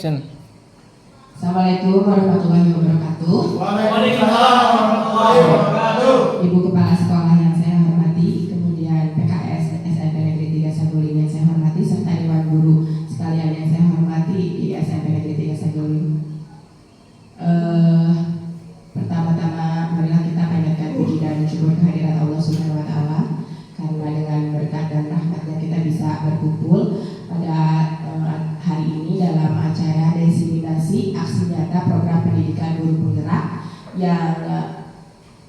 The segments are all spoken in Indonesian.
action. Assalamualaikum warahmatullahi wabarakatuh. Waalaikumsalam warahmatullahi wabarakatuh. Ibu Kepala Sekolah yang saya hormati, kemudian PKS SMP Negeri 3 Saguling yang saya hormati, serta Dewan Guru sekalian yang saya hormati di SMP Negeri 3 Saguling. Pertama-tama marilah kita panjatkan puji dan syukur kehadirat Allah Subhanahu wa taala karena dengan berkat dan rahmatnya kita bisa berkumpul pada hari ini dalam acara diseminasi aksi nyata program pendidikan guru penggerak yang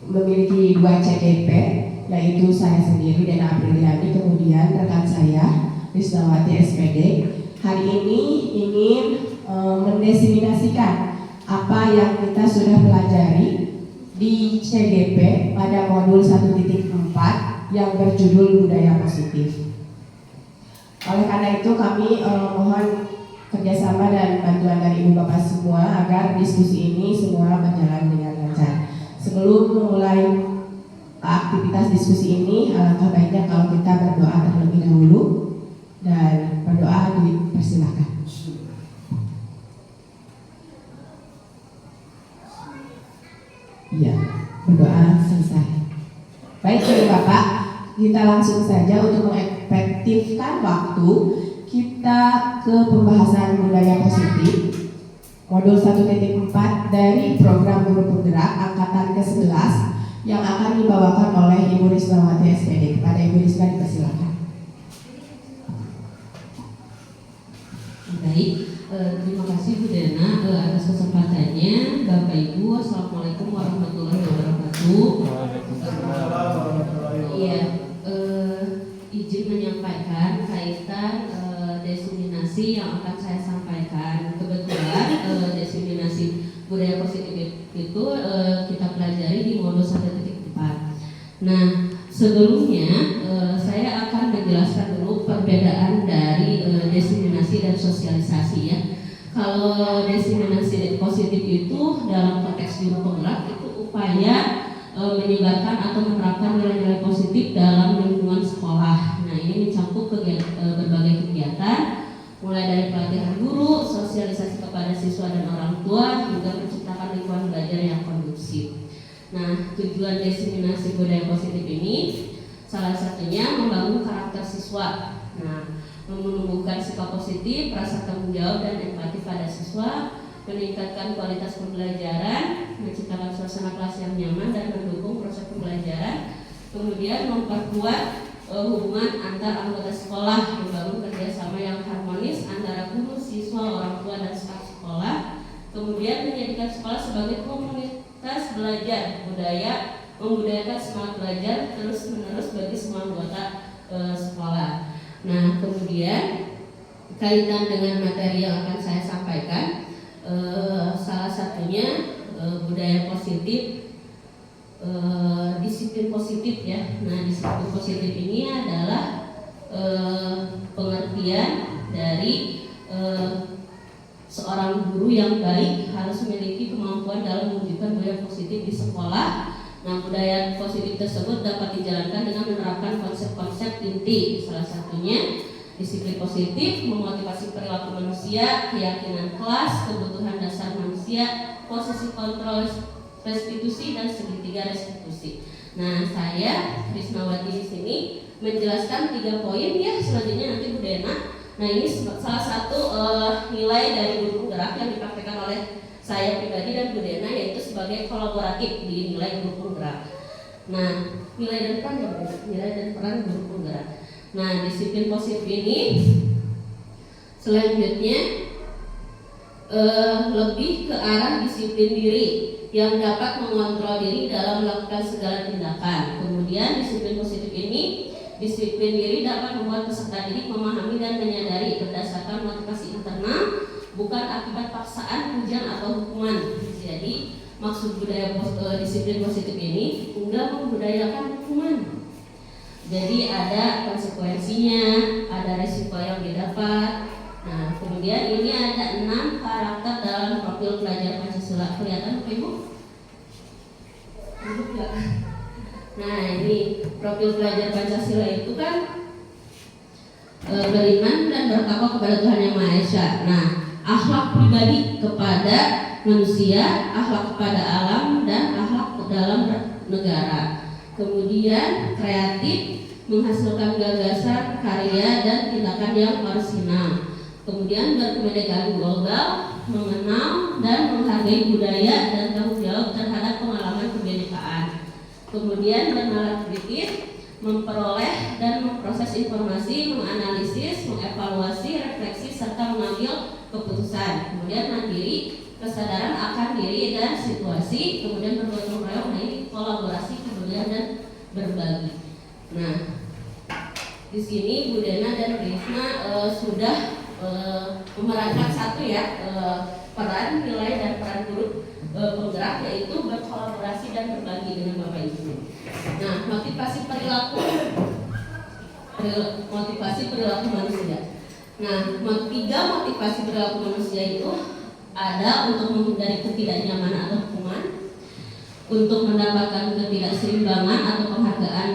memiliki 2 CGP, yaitu saya sendiri dan Apriliani, kemudian rekan saya Risnawati SPD. Hari ini ingin mendiseminasikan apa yang kita sudah pelajari di CGP pada modul 1.4 yang berjudul budaya positif. Oleh karena itu kami mohon kerjasama dan bantuan dari Ibu Bapak semua agar diskusi ini semua berjalan dengan lancar. Sebelum memulai aktivitas diskusi ini, alangkah baiknya kalau kita berdoa terlebih dahulu, dan berdoa dipersilakan. Iya, berdoa selesai. Baik Ibu Bapak, kita langsung saja untuk mengefektifkan waktu. Kita ke pembahasan budaya positif modul 1.4 dari program guru penggerak angkatan ke-11 yang akan dibawakan oleh Ibu Risnawati SPD. Kepada Ibu Risna dipersilakan. Baik, terima kasih Bu Dena atas kesempatannya. Bapak Ibu, Assalamualaikum warahmatullahi wabarakatuh. Iya, izin menyampaikan kaitan diseminasi yang akan saya sampaikan. Kebetulan diseminasi budaya positif itu kita pelajari di modul 1.4. Nah, sebelumnya saya akan menjelaskan dulu perbedaan dari diseminasi dan sosialisasi ya. Kalau diseminasi positif itu dalam konteks guru penggerak itu upaya menyebarkan atau menerapkan nilai-nilai positif dalam lingkungan sekolah. Nah, ini mencakup berbagai kegiatan, mulai dari pelatihan guru, sosialisasi kepada siswa dan orang tua, hingga menciptakan lingkungan belajar yang kondusif. Nah, tujuan diseminasi budaya positif ini salah satunya membangun karakter siswa. Nah, menumbuhkan sikap positif, rasa tanggung jawab dan empati pada siswa, meningkatkan kualitas pembelajaran, menciptakan suasana kelas yang nyaman dan mendukung proses pembelajaran, kemudian memperkuat hubungan antar anggota sekolah, membangun kerjasama yang harmonis antara guru, siswa, orang tua dan staf sekolah, kemudian menjadikan sekolah sebagai komunitas belajar budaya, membudayakan semangat belajar terus-menerus bagi semua anggota sekolah. Nah, kemudian kaitan dengan materi yang akan saya sampaikan, salah satunya budaya positif, disiplin positif ya. Nah, disiplin positif ini adalah pengertian dari seorang guru yang baik harus memiliki kemampuan dalam mewujudkan budaya positif di sekolah. Nah, budaya positif tersebut dapat dijalankan dengan menerapkan konsep-konsep inti. Salah satunya disiplin positif, memotivasi perilaku manusia, keyakinan kelas, kebutuhan dasar manusia, posisi kontrol restitusi dan segitiga restitusi. Nah, saya Risnawati di sini menjelaskan 3 poin ya. Selanjutnya nanti Bu Dena. Nah, ini salah satu nilai dari guru penggerak yang dipraktekkan oleh saya pribadi dan Bu Dena, yaitu sebagai kolaboratif di nilai guru penggerak. Nah, nilai dan peran ya, nilai dan peran guru penggerak. Nah, disiplin positif ini selanjutnya lebih ke arah disiplin diri yang dapat mengontrol diri dalam melakukan segala tindakan. Kemudian disiplin positif ini, disiplin diri dapat membuat peserta didik memahami dan menyadari berdasarkan motivasi internal, bukan akibat paksaan, pujian atau hukuman. Jadi maksud budaya disiplin positif ini enggak membudayakan hukuman. Jadi ada konsekuensinya, ada risiko yang didapat. Nah, kemudian ini ada 6 karakter dalam profil pelajar Pancasila. Kelihatan Ibu? Nah, ini profil pelajar Pancasila itu kan beriman dan bertakwa kepada Tuhan Yang Maha Esa. Nah, akhlak pribadi kepada manusia, akhlak kepada alam, dan akhlak dalam negara. Kemudian kreatif, menghasilkan gagasan, karya, dan tindakan yang orisinal. Kemudian berkebinekaan global, mengenal dan menghargai budaya dan tanggung jawab terhadap pengalaman kebinekaan. Kemudian bernalar kritis, memperoleh dan memproses informasi, menganalisis, mengevaluasi, refleksi, serta mengambil keputusan. Kemudian mandiri, kesadaran akan diri dan situasi. Kemudian bergotong royong, nah ini kolaborasi, kemudian dan berbagi. Nah, di sini Bu Dena dan Risma sudah memerankan satu ya, peran nilai dan peran guru penggerak, yaitu berkolaborasi dan berbagi dengan Bapak Ibu. Nah, motivasi perilaku manusia. Nah, 3 motivasi perilaku manusia itu ada untuk menghindari ketidaknyamanan atau hukuman, untuk mendapatkan ketidakseimbangan atau penghargaan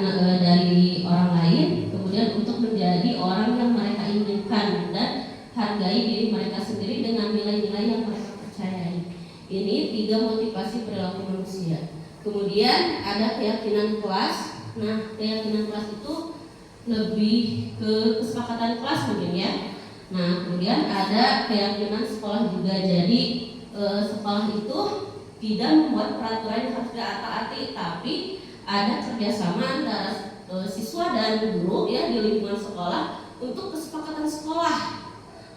dari orang lain, kemudian untuk menjadi orang yang mereka inginkan dan hargai diri mereka sendiri dengan nilai-nilai yang mereka percayai. Ini 3 motivasi perilaku manusia. Kemudian ada keyakinan kelas. Nah, keyakinan kelas itu lebih ke kesepakatan kelas mungkin ya. Nah, kemudian ada keyakinan sekolah juga. Jadi sekolah itu tidak membuat peraturan yang harus ditaati, tapi ada kerjasama antara siswa dan guru ya di lingkungan sekolah untuk kesepakatan sekolah.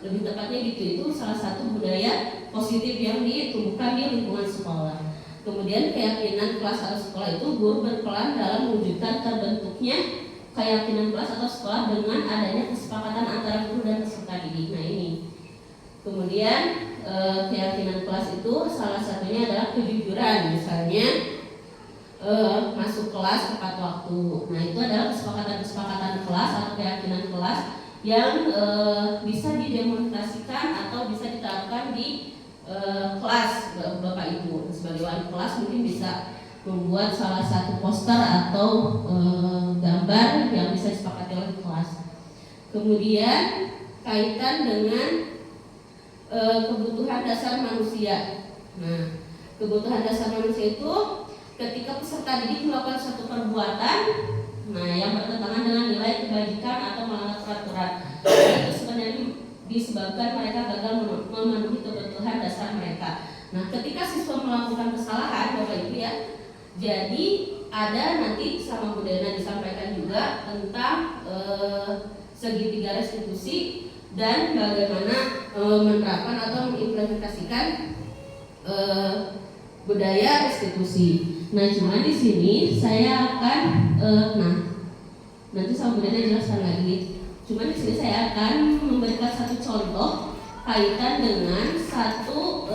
Lebih tepatnya gitu, itu salah satu budaya positif yang ditumbuhkan di lingkungan sekolah. Kemudian keyakinan kelas atau sekolah itu guru berperan dalam mewujudkan terbentuknya keyakinan kelas atau sekolah dengan adanya kesepakatan antara guru dan peserta didik. Nah ini. Kemudian keyakinan kelas itu salah satunya adalah kejujuran, misalnya masuk kelas tepat waktu. Nah itu adalah kesepakatan kelas atau keyakinan kelas yang bisa didemonstrasikan atau bisa diterapkan di kelas Bapak Ibu. Sebagai wali kelas mungkin bisa membuat salah satu poster atau gambar yang bisa disepakati oleh kelas. Kemudian kaitan dengan kebutuhan dasar manusia. Nah, kebutuhan dasar manusia itu ketika peserta didik melakukan suatu perbuatan, nah yang bertentangan dengan nilai kebajikan atau melanggar peraturan, itu sebenarnya disebabkan mereka gagal memenuhi kebutuhan dasar mereka. Nah, ketika siswa melakukan kesalahan, Bapak Ibu ya, jadi ada nanti sama Bu Dena disampaikan juga tentang segitiga restitusi dan bagaimana menerapkan atau mengimplementasikan budaya restitusi. Nah, cuma di sini saya akan nanti sama Bu Dena jelaskan lagi. Cuma di sini saya akan memberikan satu contoh kaitan dengan satu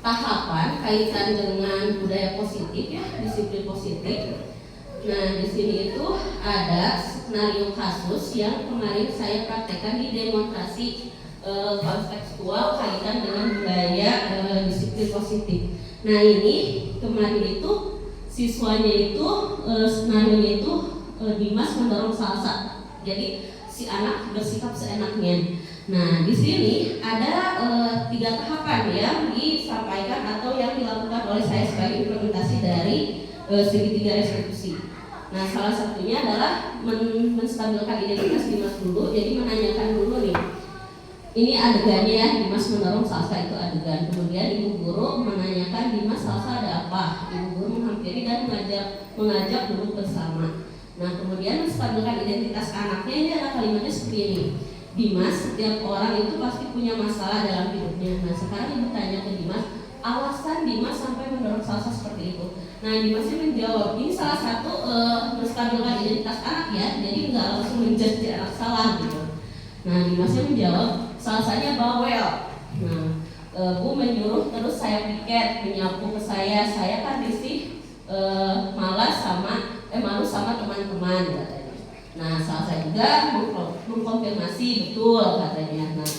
tahapan kaitan dengan budaya positif ya, disiplin positif. Nah, di sini itu ada skenario kasus yang kemarin saya praktekkan di demonstrasi kontekstual kaitan dengan budaya disiplin positif. Nah, ini kemarin itu siswanya itu skenario itu Dimas mendorong salsa. Jadi si anak bersikap seenaknya. Nah, di sini ada 3 tahapan yang disampaikan atau yang dilakukan oleh saya sebagai implementasi dari segitiga restitusi. Nah, salah satunya adalah menstabilkan identitas Dimas dulu. Jadi menanyakan dulu nih, ini adegannya Dimas mendorong salsa, itu adegan. Kemudian ibu guru menanyakan Dimas salsa ada apa. Ibu guru menghampiri dan mengajak duduk bersama. Nah, kemudian menstabilkan identitas anaknya, ini adalah kalimatnya seperti ini. Dimas, setiap orang itu pasti punya masalah dalam hidupnya. Nah, sekarang ibu tanya ke Dimas, alasan Dimas sampai mendorong salsa seperti itu. Nah, Dimasnya menjawab, ini salah satu menstabilkan identitas anak ya, jadi nggak langsung menjudge anak salah gitu. Nah, Dimasnya menjawab, salsanya bawel. Nah, Bu menyuruh terus saya piket, menyapu ke saya kan risih, malu sama teman-teman katanya. Nah, salsa juga mengkonfirmasi betul katanya. Nah,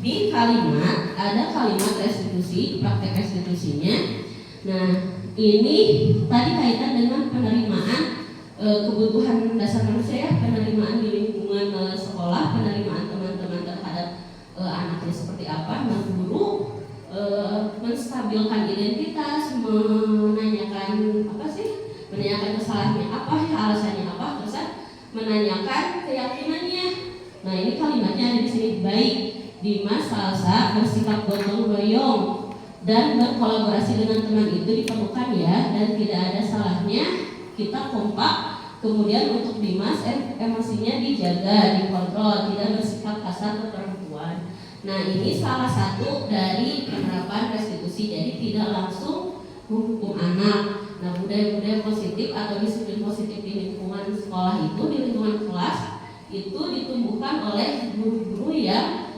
di kalimat ada kalimat restitusi, praktek restitusinya. Nah, ini tadi kaitan dengan penerimaan kebutuhan dasar manusia ya, penerimaan di lingkungan sekolah, penerimaan teman-teman terhadap anaknya seperti apa. Nah, guru menstabilkan identitas, menanyakan kesalahannya apa, alasannya apa, terus menanyakan keyakinannya. Nah, ini kalimatnya ada di sini. Baik, Dimas Salsa bersikap gotong royong dan berkolaborasi dengan teman itu diperlukan ya, dan tidak ada salahnya kita kompak. Kemudian untuk Dimas emosinya dijaga, dikontrol, tidak bersikap kasar ke perempuan. Nah, ini salah satu dari penerapan restitusi. Jadi tidak langsung menghukum anak. Nah, budaya-budaya positif atau disiplin positif di lingkungan sekolah itu, di lingkungan kelas itu ditumbuhkan oleh guru-guru yang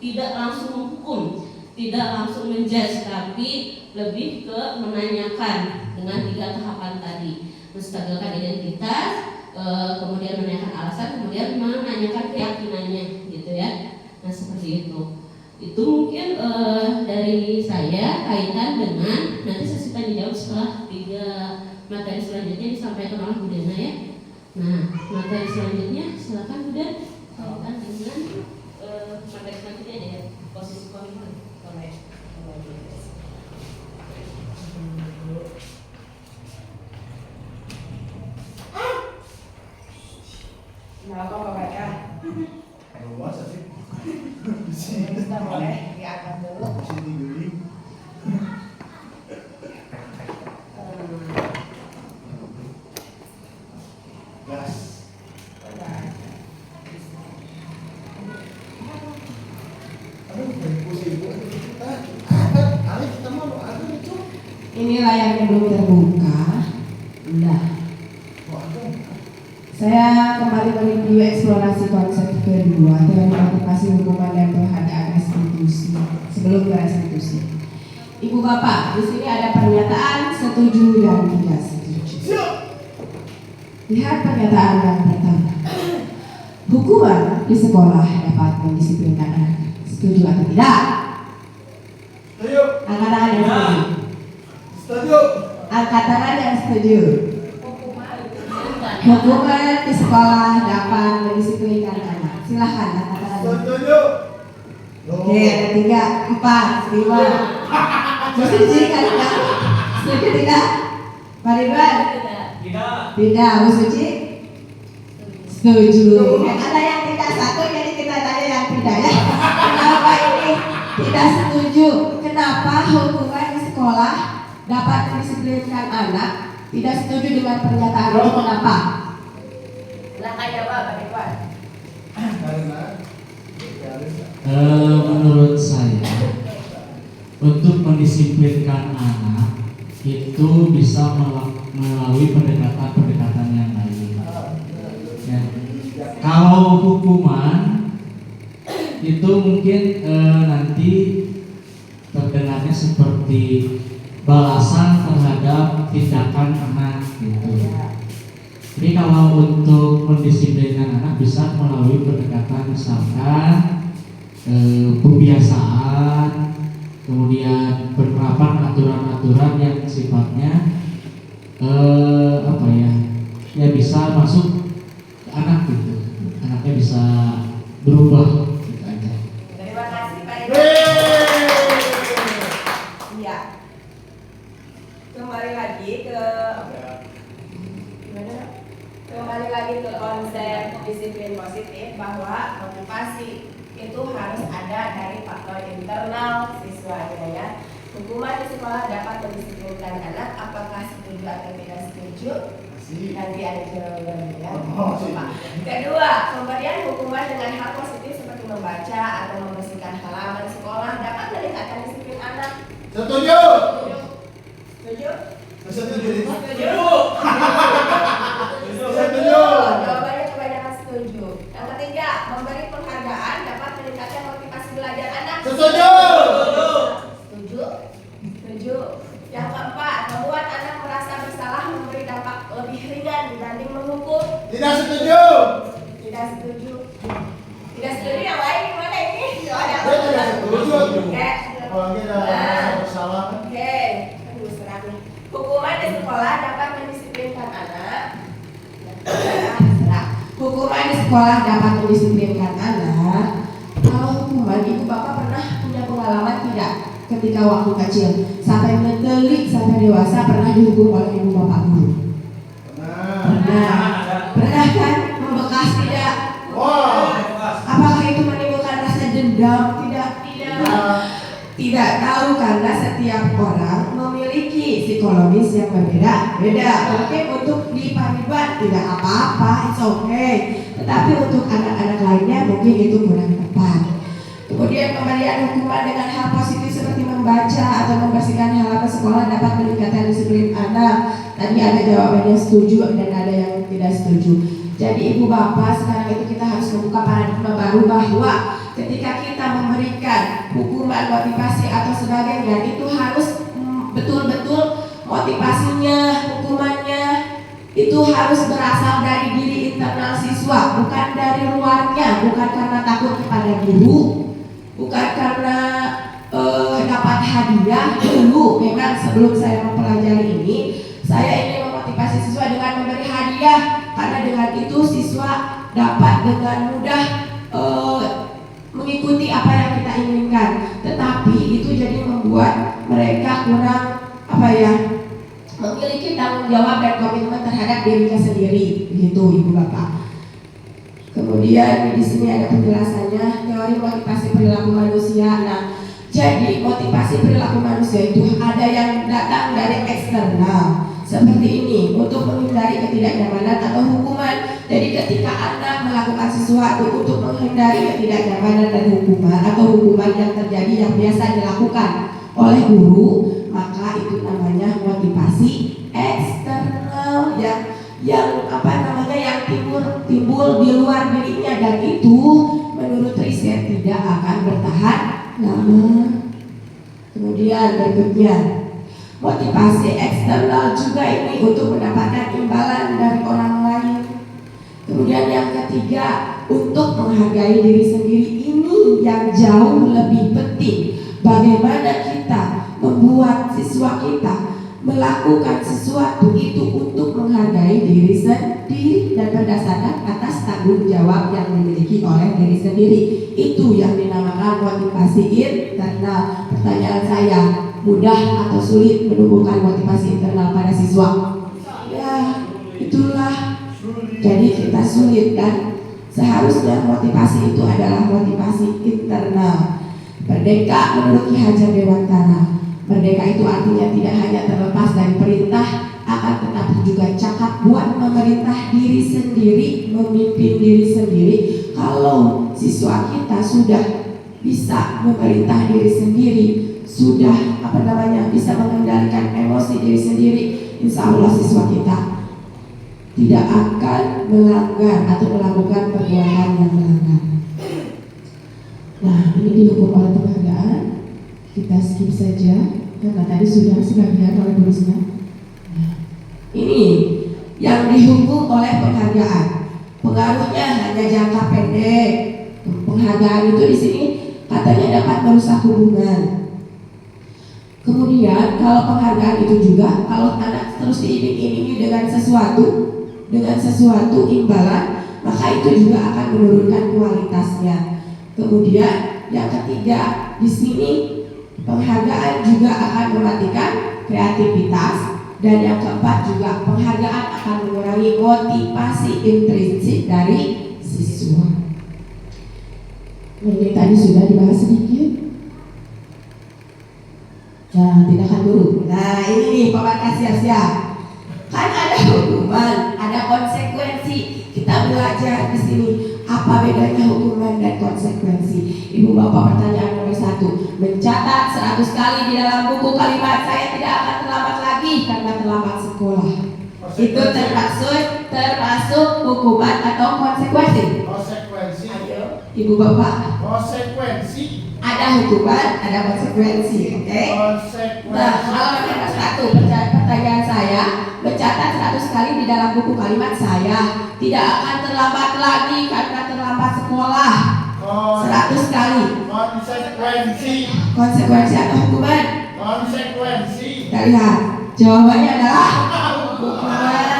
tidak langsung menghukum, tidak langsung menjudge, tapi lebih ke menanyakan dengan 3 tahapan tadi. Menstabilkan identitas, kemudian menanyakan alasan, kemudian menanyakan keyakinannya, gitu ya. Nah, seperti itu. Itu mungkin dari saya kaitan dengan nanti sesi tanya jawab setelah 3 materi selanjutnya disampaikan oleh Bu Dena ya. Nah, materi selanjutnya silakan Bu Den, kaitan dengan materi selanjutnya ya, posisi komitmen oleh Kenapa baca? Luas sih. Kita boleh diangkat dulu. Sini dulu. Gas. Ini layarnya belum terbuka. Nah, saya kembali mereview eksplorasi konsep kedua, teori motivasi hukuman dan penghargaan restitusi. Sebelum ke restitusi, Ibu Bapak, di sini ada pernyataan setuju dan tidak setuju. Lihat pernyataan yang pertama. Hukuman di sekolah dapat mendisiplinkan anak. Setuju atau tidak? Setuju. Angkat tangan yang setuju. Setuju. Angkat tangan yang setuju. Hukuman di sekolah dapat mendisiplinkan anak. Silahkan angkat tangan. Setuju. Oke, ada 3, 4, 5. Setuju kan? Setuju tidak? Pak Ridwan? Tidak. Bu Suci? Setuju. Yang ada yang tidak satu, jadi kita tanya yang tidak ya. Kenapa ini tidak setuju? Kenapa hukuman di sekolah dapat mendisiplinkan anak? Tidak setuju dengan pernyataan itu, kenapa? Silakan jawab, Pak Ridwan. Menurut saya, untuk mendisiplinkan anak itu bisa melalui pendekatan-pendekatan yang lain. Ya. Kalau hukuman itu mungkin nanti terdengarnya seperti balasan terhadap tindakan anak gitu. Jadi kalau untuk mendisiplinkan anak bisa melalui pendekatan misalkan pembiasaan, kemudian penerapan aturan-aturan yang sifatnya ya bisa masuk ke anak gitu, anaknya bisa berubah gitu aja. Terima kasih Pak Ridwan. Iya. Kembali lagi ke konsep disiplin positif, bahwa motivasi itu harus ada dari faktor internal siswanya ya. Hukuman di sekolah dapat mendisiplinkan anak. Apakah setuju atau tidak setuju? Nanti ada jawabannya ya. Kedua, pemberian hukuman dengan hal positif seperti membaca atau membersihkan halaman sekolah dapat meningkatkan disiplin anak. Setuju. Setuju? Setuju. Setuju. Setuju. Jawabannya kebanyakan setuju. Yang ketiga, memberi penghargaan dapat meningkatkan motivasi belajar anak. Setuju. Setuju. Setuju. Yang keempat, membuat anak merasa bersalah memberi dampak lebih ringan dibanding menghukum. Tidak setuju. Tidak setuju. Tidak setuju. Yang lain gimana ini? Dia tidak setuju. Oke. Apalagi ada bersalah. Oke. Aduh, serang nih. Hukuman di sekolah dapat mendisiplinkan anak. Hukuman di sekolah dapat mendisiplinkan anak. Kalau hukuman, Ibu Bapak ketika waktu kecil sampai mentelik sampai dewasa pernah dihukum oleh ibu bapak guru? Pernah kan? Membekas tidak? Apakah itu menimbulkan rasa dendam? Tidak tahu, karena setiap orang memiliki psikologis yang berbeda-beda. Mungkin untuk di Pariban tidak apa-apa, it's okay. Tetapi untuk anak-anak lainnya mungkin itu kurang tepat. Kemudian pemberian hukuman dengan hal positif seperti membaca atau membersihkan halaman sekolah dapat meningkatkan disiplin anak. Tadi ada jawabannya setuju dan ada yang tidak setuju. Jadi ibu bapak, sekarang itu kita harus membuka paradigma baru bahwa ketika kita memberikan hukuman, motivasi atau sebagainya itu harus betul-betul motivasinya, hukumannya itu harus berasal dari diri internal siswa, bukan dari luarnya, bukan karena takut kepada guru, bukan karena dapat hadiah. Dulu memang sebelum saya mempelajari ini, saya ingin memotivasi siswa dengan memberi hadiah, karena dengan itu siswa dapat dengan mudah mengikuti apa yang kita inginkan. Tetapi itu jadi membuat mereka kurang memiliki tanggung jawab dan komitmen terhadap dirinya sendiri, gitu ibu bapak. Kemudian di sini ada penjelasannya teori motivasi perilaku manusia. Nah, jadi motivasi perilaku manusia itu ada yang datang dari eksternal seperti ini untuk menghindari ketidaknyamanan atau hukuman. Jadi ketika anak melakukan sesuatu untuk menghindari ketidaknyamanan dan hukuman yang terjadi yang biasa dilakukan oleh guru, maka itu namanya motivasi eksternal yang timbul di luar dirinya, dan itu menurut riset tidak akan bertahan lama. Kemudian berikutnya, motivasi eksternal juga ini untuk mendapatkan imbalan dari orang lain. Kemudian yang ketiga, untuk menghargai diri sendiri. Ini yang jauh lebih penting. Bagaimana kita membuat siswa kita melakukan sesuatu itu untuk menghargai diri sendiri dan berdasarkan atas tanggung jawab yang dimiliki oleh diri sendiri. Itu yang dinamakan motivasi internal. Pertanyaan saya, mudah atau sulit menumbuhkan motivasi internal pada siswa? Ya, itulah. Jadi kita sulit kan? Seharusnya motivasi itu adalah motivasi internal. Merdeka menurut Ki Hajar Dewantara, merdeka itu artinya tidak hanya terlepas dari perintah, akan tetapi juga cakap buat memerintah diri sendiri, memimpin diri sendiri. Kalau siswa kita sudah bisa memerintah diri sendiri, sudah bisa mengendalikan emosi diri sendiri, insya Allah siswa kita tidak akan melanggar atau melakukan perbuatan yang melanggar. Nah, ini dihukum oleh penghargaan. Kita skip saja karena tadi sudah sebagian oleh Bu Risma. Nah, ini yang dihukum oleh penghargaan. Pengaruhnya hanya jangka pendek. Penghargaan itu di sini katanya dapat merusak hubungan. Kemudian kalau penghargaan itu juga, kalau anak terus diiming-imingi dengan sesuatu imbalan, maka itu juga akan menurunkan kualitasnya. Kemudian yang ketiga, di sini penghargaan juga akan mematikan kreativitas, dan yang keempat juga penghargaan akan mengurangi motivasi intrinsik dari siswa. Ini tadi sudah dibahas sedikit. Nah, tindakan guru. Nah, ini nih pemakai siap-siap. Kan ada hukuman, ada konsekuensi. Kita belajar di sini apa bedanya hukuman dan konsekuensi. Ibu bapak, pertanyaan nomor 1, mencatat 100 kali di dalam buku kalimat saya tidak akan terlambat lagi karena terlambat sekolah. Itu termasuk hukuman atau konsekuensi? Konsekuensi. Ayo, ibu bapak. Konsekuensi. Ada hukuman, ada konsekuensi, oke? Konsekuensi. Nah, kalau nomor 1, pertanyaan saya, mencatat 100 kali di dalam buku kalimat saya tidak akan terlambat lagi karena terlambat sekolah. 100 kali. Konsekuensi. Konsekuensi atau hukuman? Konsekuensi. Kita lihat, jawabannya adalah hukuman.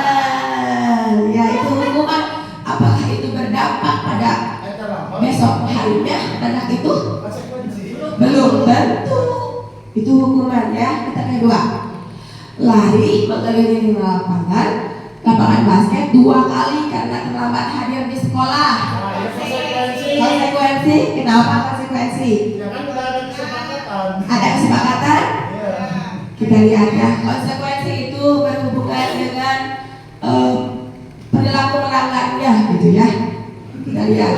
Ya, itu hukuman. Apakah itu berdampak pada besok harinya anak itu? Konsekuensi. Belum tentu. Itu hukuman ya. Kita kedua, lari mengelilingi lapangan basket 2 kali karena terlambat hadir di sekolah. Konsekuensi, kenapa konsekuensi? Ya kan udah ada kesepakatan. Ada kesepakatan? Iya. Kita lihat ya, konsekuensi itu berhubungan dengan perilaku melanggarnya gitu ya. Kita lihat.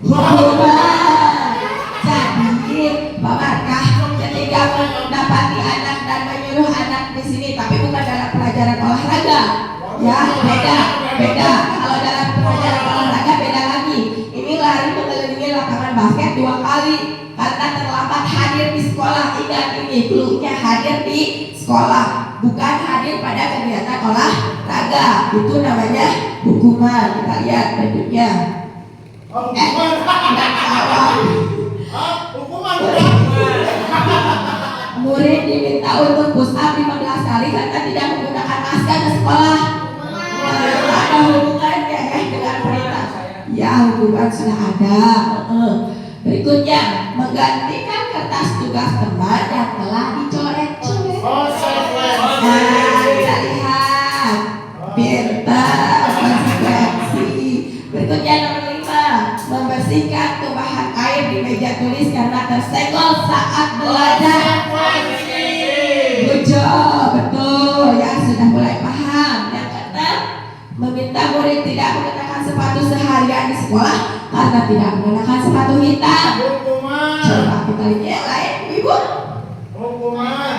Hukuman. Jadi Pak Markah ketika mendapati anak dan menyuruh anak di sini, tapi bukan dalam pelajaran olahraga, ya beda. Kalau dalam pelajaran olahraga beda lagi. Ini lari mengelilingi lapangan basket 2 kali karena terlambat hadir di sekolah. Ingat ini, clue-nya hadir di sekolah, bukan hadir pada kegiatan olahraga. Itu namanya hukuman. Kita lihat berikutnya. Hukuman. Tidak jawab. Hukuman. Murid diminta untuk push up 15 kali karena tidak menggunakan masker ke sekolah. Ada hubungannya ya dengan perintah. Ya, hukuman sudah ada. Berikutnya, menggantikan kertas tugas teman yang telah dicoret-coret. Nah, kita lihat. Pintar, konsekuensi. Berikutnya nomor 5, membersihkan tumpahan air di meja tulis karena tersenggol saat belajar. Good job, betul ya, sudah mulai paham. Yang keenam, meminta murid tidak mengenakan sepatu seharian di sekolah karena tidak mengenakan sepatu hitam. Hukuman. Coba kita lihat yang lain, ibu. Hukuman.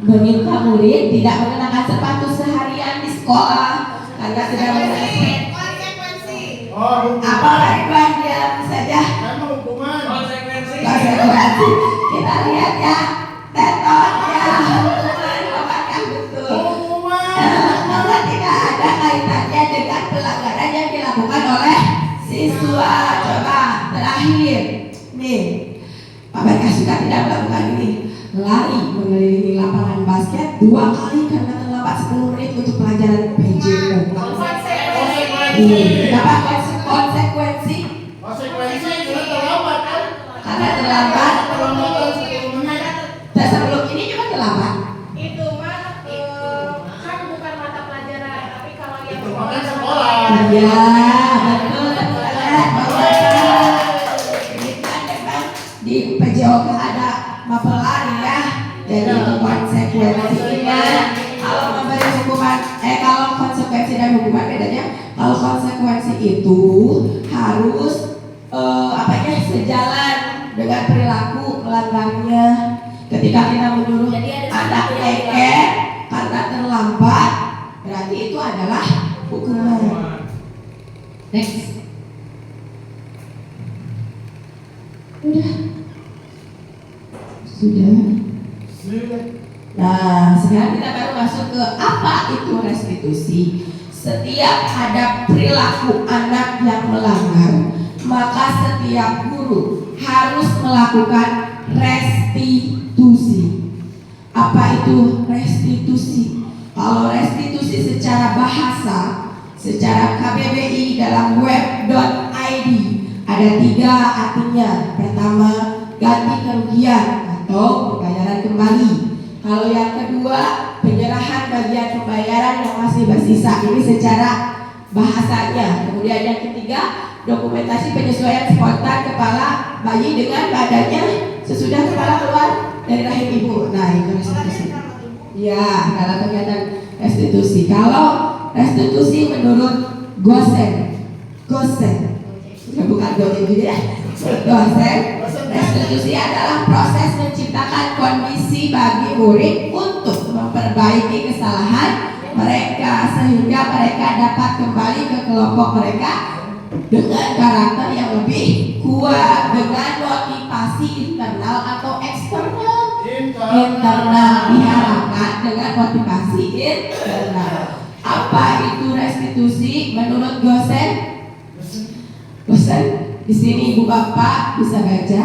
Meminta murid tidak mengenakan sepatu seharian di sekolah karena tidak mengenakan. Oh, hukuman. Apa Ridwan, diam saja. Kan hukuman. Konsekuensi. Kita lihat ya, tetot ya, hukuman apakah betul? Karena tidak ada kaitannya dengan pelanggaran yang dilakukan oleh siswa. Coba terakhir, nih, Pak Barkah juga tidak melakukan ini. Lari mengelilingi lapangan basket 2 kali karena terlambat 10 menit untuk pelajaran PJU. Kenapa konsekuensi? Konsekuensi itu terlambat kan? Karena terlambat. Terlambat 10 menit. Dan sebelum ini juga terlambat. Itu mah kan bukan mata pelajaran, tapi kalau yang Itu kan sekolah. Iya, betul banget. Ini kan memang di PJOK ada mapelari ya. Jadi itu konsekuensinya. Kalau memberi hukuman, kalau konsekuensi dan hukuman bedanya. Kalau konsekuensi itu harus sejalan dengan perilaku melanggarnya. Ketika kita menyuruh anak ngeket karena terlambat, berarti itu adalah hukuman. Next. Sudah. Nah, sekarang kita baru masuk ke apa itu restitusi. Setiap ada perilaku anak yang melanggar, maka setiap guru harus melakukan restitusi. Apa itu restitusi? Kalau restitusi secara bahasa, secara KBBI dalam web.id ada 3 artinya. Pertama, ganti kerugian atau pembayaran kembali. Kalau yang kedua, penyerahan bagian pembayaran yang masih bersisa. Ini secara bahasanya. Kemudian yang ketiga, dokumentasi penyesuaian spontan kepala bayi dengan badannya sesudah kepala keluar dari rahim ibu. Nah, itu restitusi. Ya, dalam kegiatan restitusi. Kalau restitusi menurut Gosen, bukan Gosen juga ya. Gosen, restitusi adalah proses menciptakan kondisi bagi murid untuk memperbaiki kesalahan mereka sehingga mereka dapat kembali ke kelompok mereka dengan karakter yang lebih kuat, dengan motivasi internal atau eksternal. Internal diharapkan dengan motivasi internal. Apa itu restitusi menurut Gosen? Di sini Ibu Bapak bisa baca.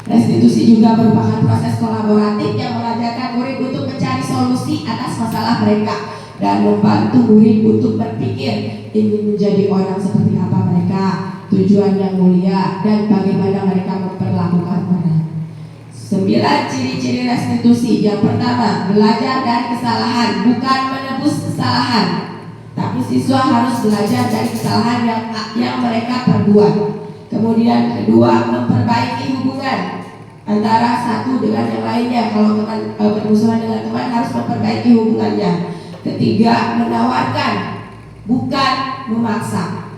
Restitusi juga merupakan proses kolaboratif yang mengajarkan murid untuk mencari solusi atas masalah mereka dan membantu murid untuk berpikir ingin menjadi orang seperti apa mereka. tujuan yang mulia, dan bagaimana mereka memperlakukan orang. 9 ciri-ciri restitusi. Yang pertama, belajar dari kesalahan, bukan menebus kesalahan. Tapi siswa harus belajar dari kesalahan yang mereka perbuat. Kemudian kedua, memperbaiki hubungan antara satu dengan yang lainnya. Kalau teman bermusuhan dengan teman, harus memperbaiki hubungannya. Ketiga, menawarkan, bukan memaksa.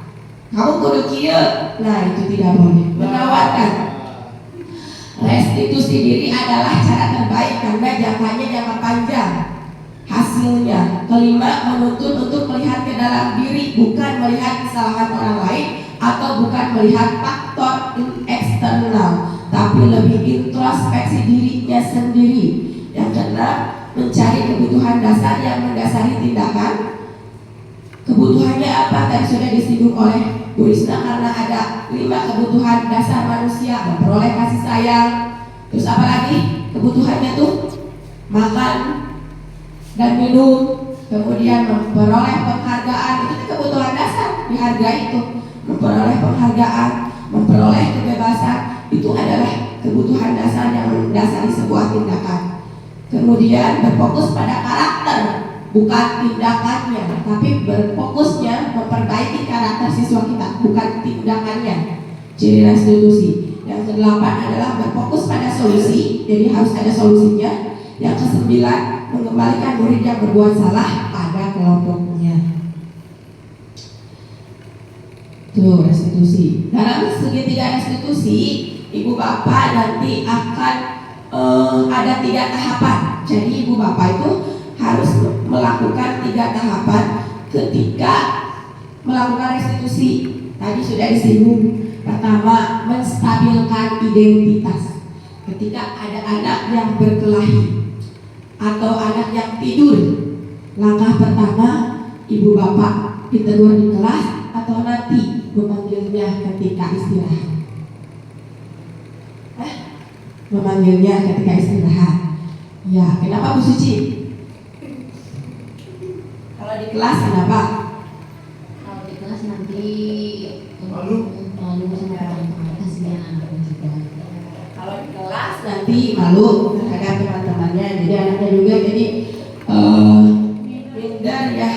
Kamu kudu kieu, nah itu tidak boleh. Menawarkan. Restitusi diri adalah cara terbaik karena jangkanya jangka panjang hasilnya. Kelima, menuntut untuk melihat ke dalam diri, bukan melihat kesalahan orang lain atau bukan melihat faktor eksternal, tapi lebih introspeksi dirinya sendiri. Yang keenam, mencari kebutuhan dasar yang mendasari tindakan. Kebutuhannya apa? Tadi sudah disinggung oleh Bu Risna, karena ada 5 kebutuhan dasar manusia: memperoleh kasih sayang. Terus apa lagi kebutuhannya tuh? Makan dan minum. Kemudian memperoleh penghargaan. Itu kan kebutuhan dasar, dihargai itu. Memperoleh penghargaan, memperoleh kebebasan, itu adalah kebutuhan dasar yang mendasari sebuah tindakan. Kemudian berfokus pada karakter, bukan tindakannya, tapi berfokusnya memperbaiki karakter siswa kita, bukan tindakannya. Ciri restitusi. Yang ke-8 adalah berfokus pada solusi, jadi harus ada solusinya. Yang ke-9, mengembalikan murid yang berbuat salah pada kelompoknya. Tuh, restitusi. Dalam segitiga restitusi, ibu bapak nanti akan ada 3 tahapan. Jadi ibu bapak itu harus melakukan 3 tahapan ketika melakukan restitusi. Tadi sudah disinggung. Pertama, menstabilkan identitas. Ketika ada anak yang berkelahi atau anak yang tidur, langkah pertama ibu bapak ditegur di kelas atau nanti memanggilnya ketika istirahat. Memanggilnya ketika istirahat. Ya, kenapa Bu Suci? Kalau di kelas kenapa? Kalau di kelas nanti Malu. sama teman-teman, kasihan anaknya juga. Kalau di kelas nanti malu terhadap teman-temannya, jadi anaknya juga jadi minder ya.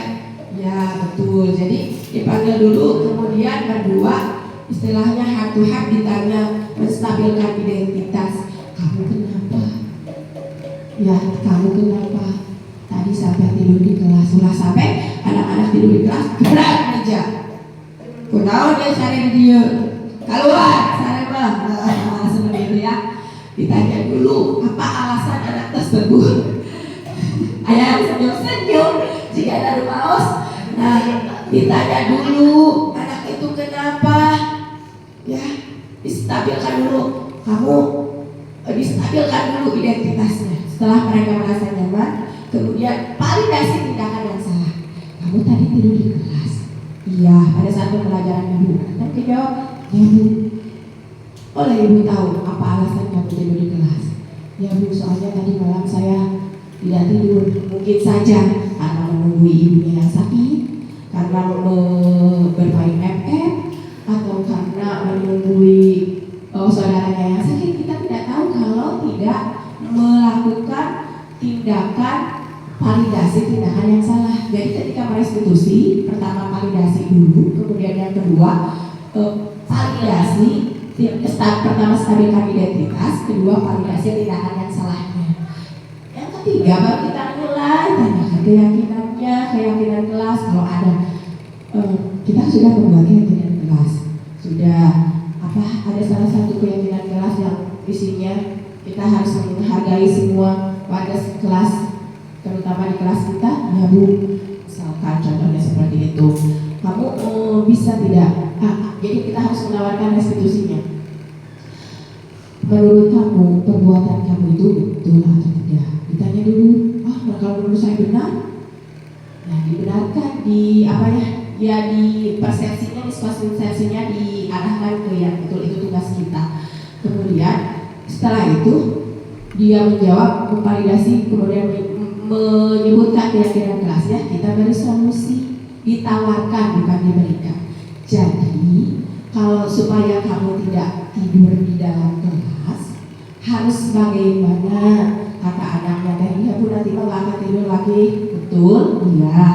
Ya betul. Jadi dipanggil dulu, kemudian berdua istilahnya heart to heart ditanya, menstabilkan identitas. Kamu kenapa? Ya, kamu kenapa? Tadi sampai tidur di kelas. Ulah sampai anak-anak tidur di kelas, gebrak meja. Kunaon dia cari dia. Keluar, sare mah. Nah, seperti itu ya. Ditanya dulu, apa alasan anak tersebut? Ayah senyum-senyum jika ada rumaos. Nah, ditanya dulu, anak itu kenapa? Ya, distabilkan dulu. Kamu distabilkan dulu identitasnya. Setelah mereka merasa nyaman, kemudian validasi tindakan yang salah. Kamu tadi tidur di kelas. Iya, pada saat pembelajaran ibu. Dan dijawab, ya Bu. Oleh ibu tahu apa alasan kamu tidur di kelas? Ya Bu, soalnya tadi malam saya tidak tidur. Mungkin saja karena menunggu ibunya yang sakit, karena bermain FF, atau karena menunggu saudaranya yang sakit. Kita tidak tahu kalau tidak melakukan tindakan validasi tindakan yang salah. Jadi ketika merestitusi, pertama validasi dulu, kemudian yang kedua validasi. Pertama stabilkan identitas, kedua validasi tindakan yang salahnya. Yang ketiga baru kita mulai tanyakan keyakinan kelas. Kalau ada kita sudah membuat keyakinan kelas, sudah ada salah satu keyakinan kelas yang isinya kita harus menghargai semua warga kelas, terutama di kelas kita. Ya Bu, misalkan contohnya seperti itu. Kamu bisa tidak? Jadi kita harus menawarkan restitusinya. Menurut kamu perbuatan kamu itu betul atau tidak? Ditanya dulu. Kalau menurut saya benar, nah dibenarkan di di persepsinya, diskusinya diarahkan ke yang betul, itu tugas kita. Kemudian setelah itu dia menjawab, memvalidasi, kemudian menyebutkan keyakinan kelasnya, kita beri solusi, ditawarkan bukan diberikan. Jadi kalau supaya kamu tidak tidur di dalam kelas harus bagaimana, kata anaknya teh, iya bu nanti mah gak akan tidur lagi, betul? Iya.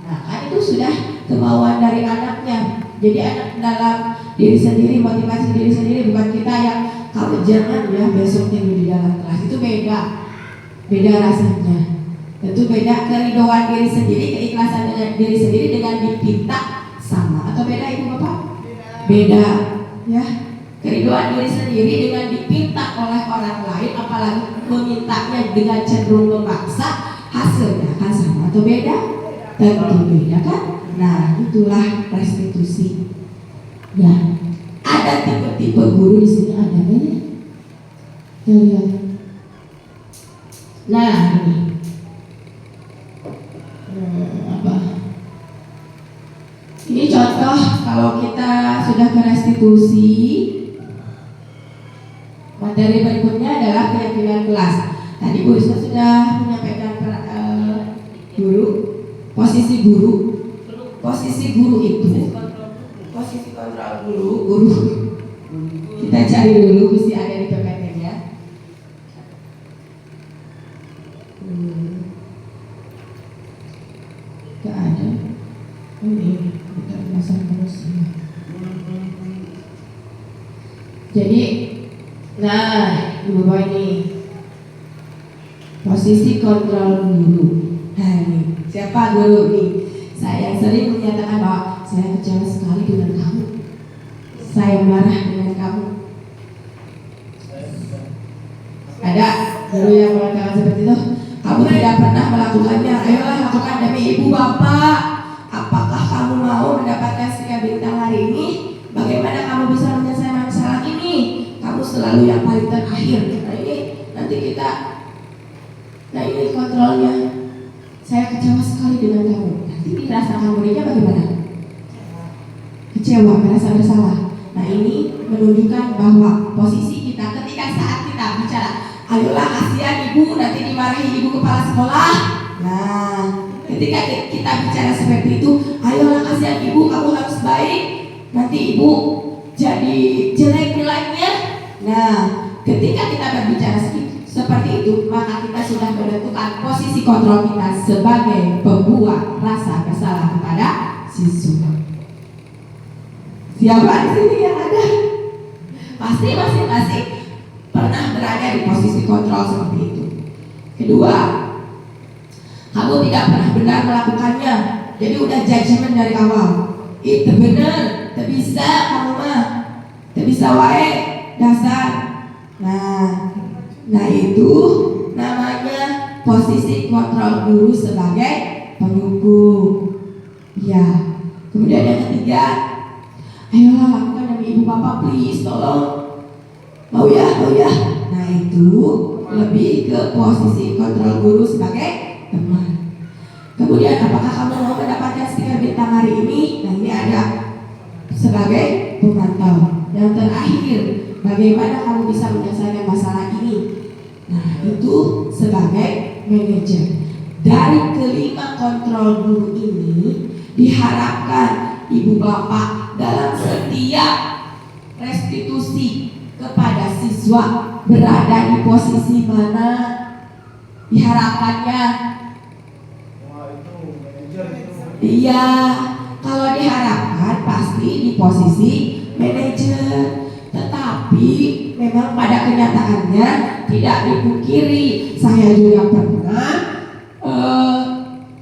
Nah kan itu sudah kemauan dari anaknya. Jadi anak dalam diri sendiri, motivasi diri sendiri, bukan kita yang kamu jangan ya besok tidur di dalam kelas. Itu beda rasanya. Tentu beda keridoan diri sendiri, keikhlasan dengan diri sendiri dengan dipinta sama atau beda ibu bapak? Beda ya. Keridoan diri sendiri dengan dipinta oleh orang lain, apalagi memintanya dengan cenderung memaksa, hasilnya akan sama atau beda? Tentu beda kan? Nah itulah restitusi. Ya, ada tipe-tipe guru di sini, ada banyak. Kita lihat. Nah ini. Apa? Ini contoh kalau kita sudah ke restitusi. Materi berikutnya adalah keyakinan kelas. Tadi Bu Risma sudah menyampaikan guru, posisi guru. Posisi guru itu, posisi kontrol guru. Kita cari dulu, mesti ada di PPT ya. Gak ada. Ini kita pasang terus. Jadi, nah, ibu bapak ini posisi kontrol guru. Nah ini siapa guru nih? Saya sering menyatakan bahwa saya kecewa sekali dengan kamu. Saya marah dengan kamu. Ada guru yang mengatakan seperti itu. Kamu tidak pernah melakukannya. Ayolah lakukan demi ibu bapak. Apakah kamu mau mendapatkan stiker bintang hari ini? Bagaimana kamu bisa menyelesaikan masalah ini? Kamu selalu yang paling terakhir. Nah ini nanti kita. Nah ini kontrolnya. Saya kecewa sekali dengan kamu. Nanti dirasakan muridnya bagaimana? Kecewa, merasa bersalah. Nah ini menunjukkan bahwa posisi kita ketika saat kita bicara, ayolah kasihan ibu, nanti dimarahi ibu kepala sekolah. Nah ketika kita bicara seperti itu, ayolah kasihan ibu, kamu harus baik, nanti ibu jadi jelek nilainya. Nah ketika kita berbicara seperti itu, maka kita sudah menentukan posisi kontrol kita sebagai pembuat rasa bersalah kepada siswa. Siapa di sini yang ada? Pasti masing-masing pernah berada di posisi kontrol seperti itu. Kedua, kamu tidak pernah benar melakukannya, jadi udah judgement dari awal. Itu benar, tak bisa kamu mah, tak bisa wae dasar. Nah itu namanya posisi kontrol guru sebagai penghukum. Ya. Kemudian yang ketiga, ayolah lakukan demi ibu bapak, please tolong. Mau ya. Nah itu lebih ke posisi kontrol guru sebagai teman. Kemudian apakah kamu mau mendapatkan stiker bintang hari ini? Nah ini ada sebagai pemantau. Yang terakhir, bagaimana kamu bisa menyelesaikan masalah ini? Nah itu sebagai manajer. Dari kelima kontrol guru ini diharapkan ibu bapak dalam setiap restitusi kepada siswa berada di posisi mana diharapkannya. Iya, kalau diharapkan pasti di posisi manajer. Tetapi memang pada kenyataannya tidak dipungkiri, saya juga pernah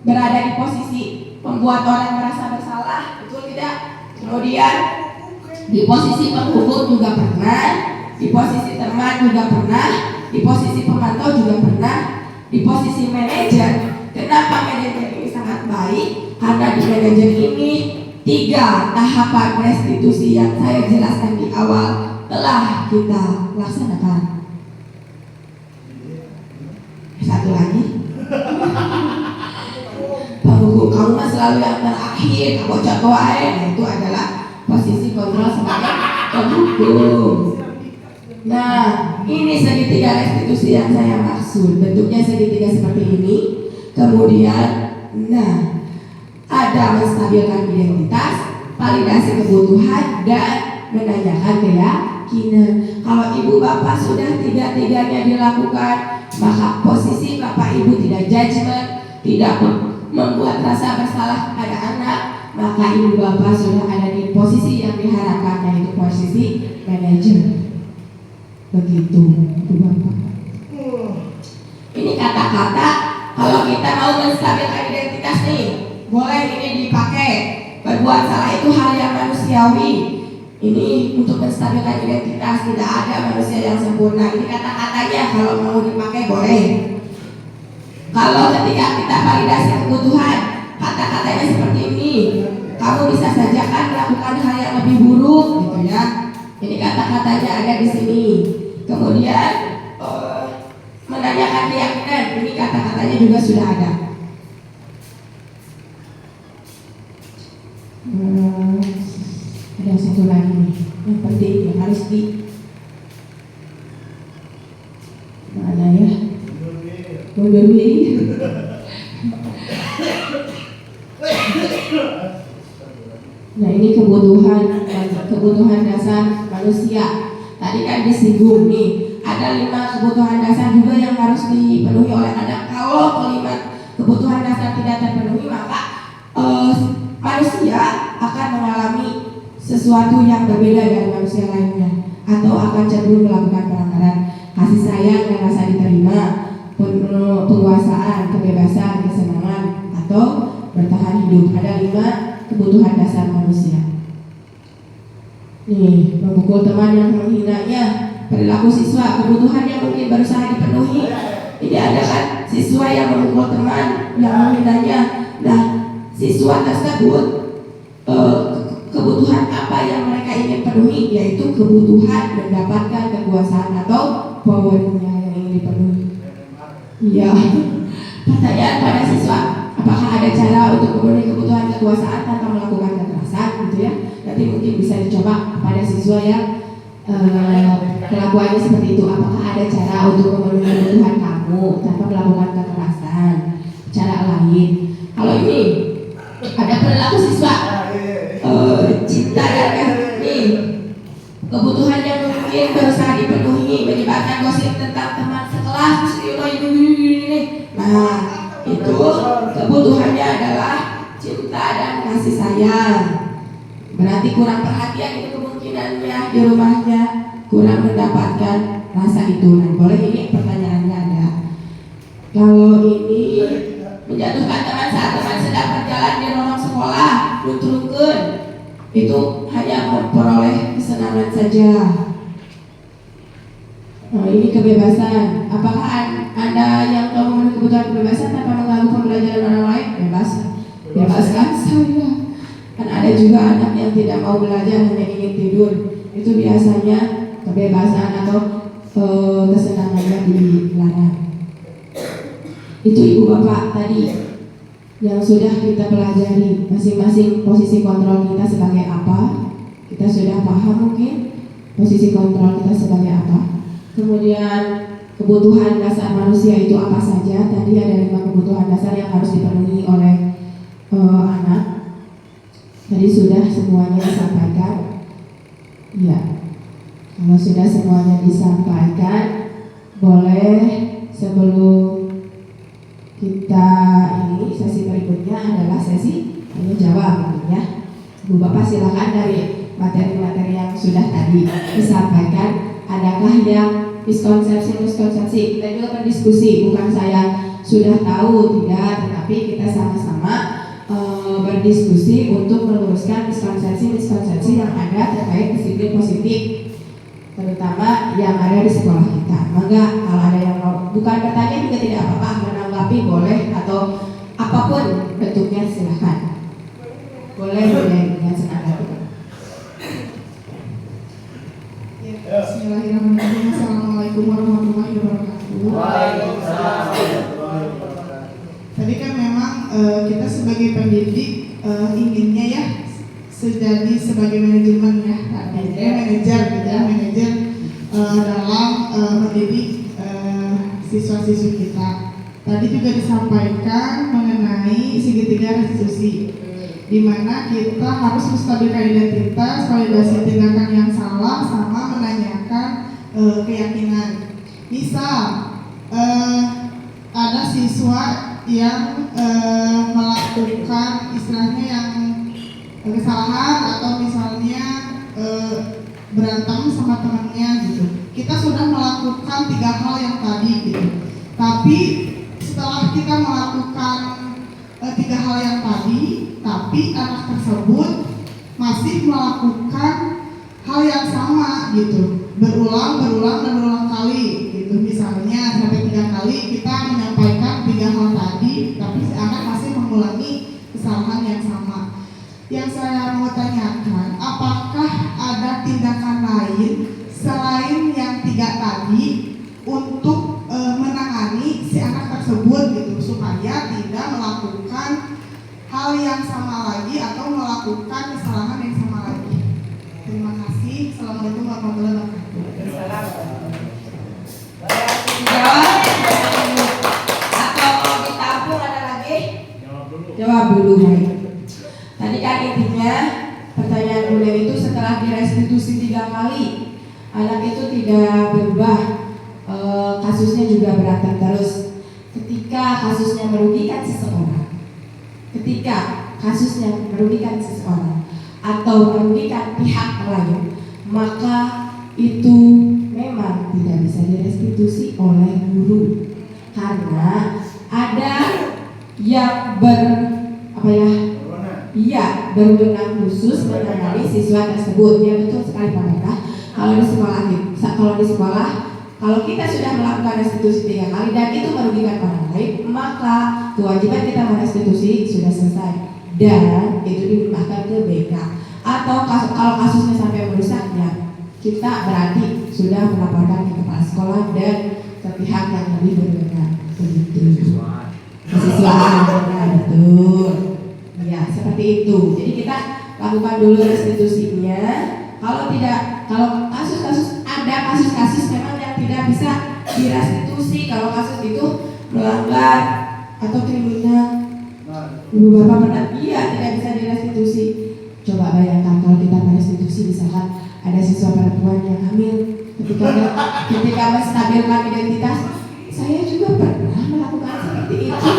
berada di posisi membuat orang merasa bersalah, betul tidak? Kemudian di posisi penghukum juga pernah, di posisi teman juga pernah, di posisi pemantau juga pernah, di posisi manajer. Kenapa manajer ini sangat baik? Karena di manajer ini 3 tahapan restitusi yang saya jelaskan di awal telah kita laksanakan. Satu lagi, penghukum kamu mah selalu yang terakhir, kamu contoh aja. Nah itu adalah posisi kontrol sebagai penghukum. Nah ini segitiga restitusi yang saya maksud. Bentuknya segitiga seperti ini. Kemudian, nah ada menstabilkan identitas, validasi kebutuhan, dan menanyakan keyakinan. Kalau ibu bapak sudah tiga-tiganya dilakukan, maka posisi bapak ibu tidak judgment, tidak membuat rasa bersalah pada anak, maka ibu bapak sudah ada di posisi yang diharapkan, yaitu posisi manajer. Begitu ibu bapak. Ini kata-kata kalau kita mau menstabilkan identitas nih, boleh ini dipakai. Berbuat salah itu hal yang manusiawi. Ini untuk menstabilkan identitas, tidak ada manusia yang sempurna. Ini kata-katanya kalau mau dipakai boleh. Kalau ketika kita validasi kebutuhan, kata-katanya seperti ini. Kamu bisa saja kan melakukan hal yang lebih buruk, gitu ya. Ini kata-katanya ada di sini. Kemudian menanyakan keyakinan, ini kata-katanya juga sudah ada. Ada satu lagi nih, yang penting yang harus di mana ya? Mundur diri. Nah ini kebutuhan dasar manusia. Tadi kan disinggung nih, ada 5 kebutuhan dasar juga yang harus dipenuhi oleh anak. Kalau kelima kebutuhan dasar tidak terpenuhi, maka manusia akan mengalami sesuatu yang berbeda dari manusia lainnya, atau akan cenderung melakukan pelanggaran. Kasih sayang dan rasa diterima, penguasaan, kebebasan, kesenangan, atau bertahan hidup. Ada 5 kebutuhan dasar manusia. Nih, memukul teman yang menghinanya, perilaku siswa, kebutuhan yang mungkin berusaha dipenuhi. Ini ada kan siswa yang memukul teman yang menghinanya. Nah, siswa tersebut kebutuhan apa yang mereka ingin penuhi, yaitu kebutuhan mendapatkan kekuasaan atau powernya yang ingin dipenuhi. Iya. Pertanyaan pada siswa, apakah ada cara untuk memenuhi kebutuhan kekuasaan tanpa melakukan kekerasan, gitu ya? Nanti mungkin bisa dicoba pada siswa yang kelakuannya seperti itu. Apakah ada cara untuk memenuhi kebutuhan kamu tanpa melakukan kekerasan? Cara lain. Kalau ini ada perilaku siswa cinta dan nih kebutuhan yang mungkin berusaha dipenuhi, menyebarkan gosip tentang teman sekelas. Nah, itu kebutuhannya adalah cinta dan kasih sayang. Berarti kurang perhatian itu kemungkinannya di rumahnya, kurang mendapatkan rasa itu. Nah, boleh ini pertanyaannya ada. Kalau ini menjatuhkan teman saat teman sedang berjalan di lorong sekolah, nutrungkeun, itu hanya memperoleh kesenangan saja. Nah, ini kebebasan. Apakah Anda yang mau memenuhi kebutuhan kebebasan tanpa mengganggu pembelajaran orang lain? Bebas. Bebaskan saya. Kan ada juga anak yang tidak mau belajar, hanya ingin tidur. Itu biasanya kebebasan atau kesenangannya dilarang. Itu ibu bapak tadi yang sudah kita pelajari, masing-masing posisi kontrol kita sebagai apa. Kita sudah paham mungkin posisi kontrol kita sebagai apa. Kemudian kebutuhan dasar manusia itu apa saja. Tadi ada 5 kebutuhan dasar yang harus dipenuhi oleh anak. Tadi sudah semuanya disampaikan. Ya, kalau sudah semuanya disampaikan, boleh sebelum kita ini sesi berikutnya adalah sesi tanya jawab ya. Bu Bapak silakan dari materi-materi yang sudah tadi disampaikan, adakah yang miskonsepsi? Kita juga berdiskusi, bukan saya sudah tahu tidak, tetapi kita sama-sama berdiskusi untuk meluruskan miskonsepsi yang ada terkait disiplin positif, terutama yang ada di sekolah kita. Maka kalau ada yang mau, bukan bertanya juga tidak apa-apa, menanggapi boleh atau apapun bentuknya silahkan. Boleh dengan senang hati. Bismillahirrahmanirrahim. Assalamualaikum warahmatullahi wabarakatuh. Tadi kan memang kita sebagai pendidik inginnya ya jadi sebagai manajemen ya, manajer dalam mendidik siswa-siswi kita. Tadi juga disampaikan mengenai segitiga restitusi. di mana kita harus menstabilkan identitas, validasi tindakan yang salah, sama menanyakan keyakinan. Misal ada siswa yang melakukan istilahnya yang kesalahan atau misalnya berantem sama temannya gitu. Kita sudah melakukan 3 hal yang tadi gitu. Tapi setelah kita melakukan 3 hal yang tadi, tapi anak tersebut masih melakukan hal yang sama gitu, berulang kali gitu. Misalnya sampai 3 kali kita menyampaikan 3 hal tadi, tapi si anak masih mengulangi kesalahan yang sama. Yang saya mau tanyakan, apakah ada tindakan lain selain yang 3 tadi untuk menangani si anak tersebut gitu, supaya tidak melakukan hal yang sama lagi atau melakukan kesalahan yang sama lagi. Terima kasih. Assalamualaikum warahmatullahi wabarakatuh. Dijawab atau ditampung ada lagi? Jawab dulu, baik. Tadi kan intinya pertanyaan Bunda itu setelah direstitusi 3 kali anak itu tidak berubah, kasusnya juga berantem terus. Ketika kasusnya merugikan seseorang, atau merugikan pihak lain, maka itu memang tidak bisa direstitusi oleh guru, karena ada yang berwenang khusus menangani siswa tersebut. Ya, betul sekali Pak Mereka. Kalau di sekolah, kalau kita sudah melakukan restitusi 3 kali dan itu merugikan orang lain, maka kewajiban kita merestitusi sudah selesai dan itu dilimpahkan ke BK. Atau kalau kasusnya sampai merusak, ya kita berarti sudah melaporkan ke kepala sekolah dan ke pihak yang lebih berwenang. Begitu. Kesiswaan, betul. Ya, seperti itu. Jadi kita lakukan dulu restitusinya. Kalau ada kasus memang yang tidak bisa direstitusi. Kalau kasus itu melanggar atau kriminal, Ibu Bapak pernah, tidak bisa direstitusi. Coba bayangkan kalau kita merestitusi, misalkan ada siswa perempuan yang hamil, ketika menstabilkan identitas, saya juga pernah melakukan seperti itu.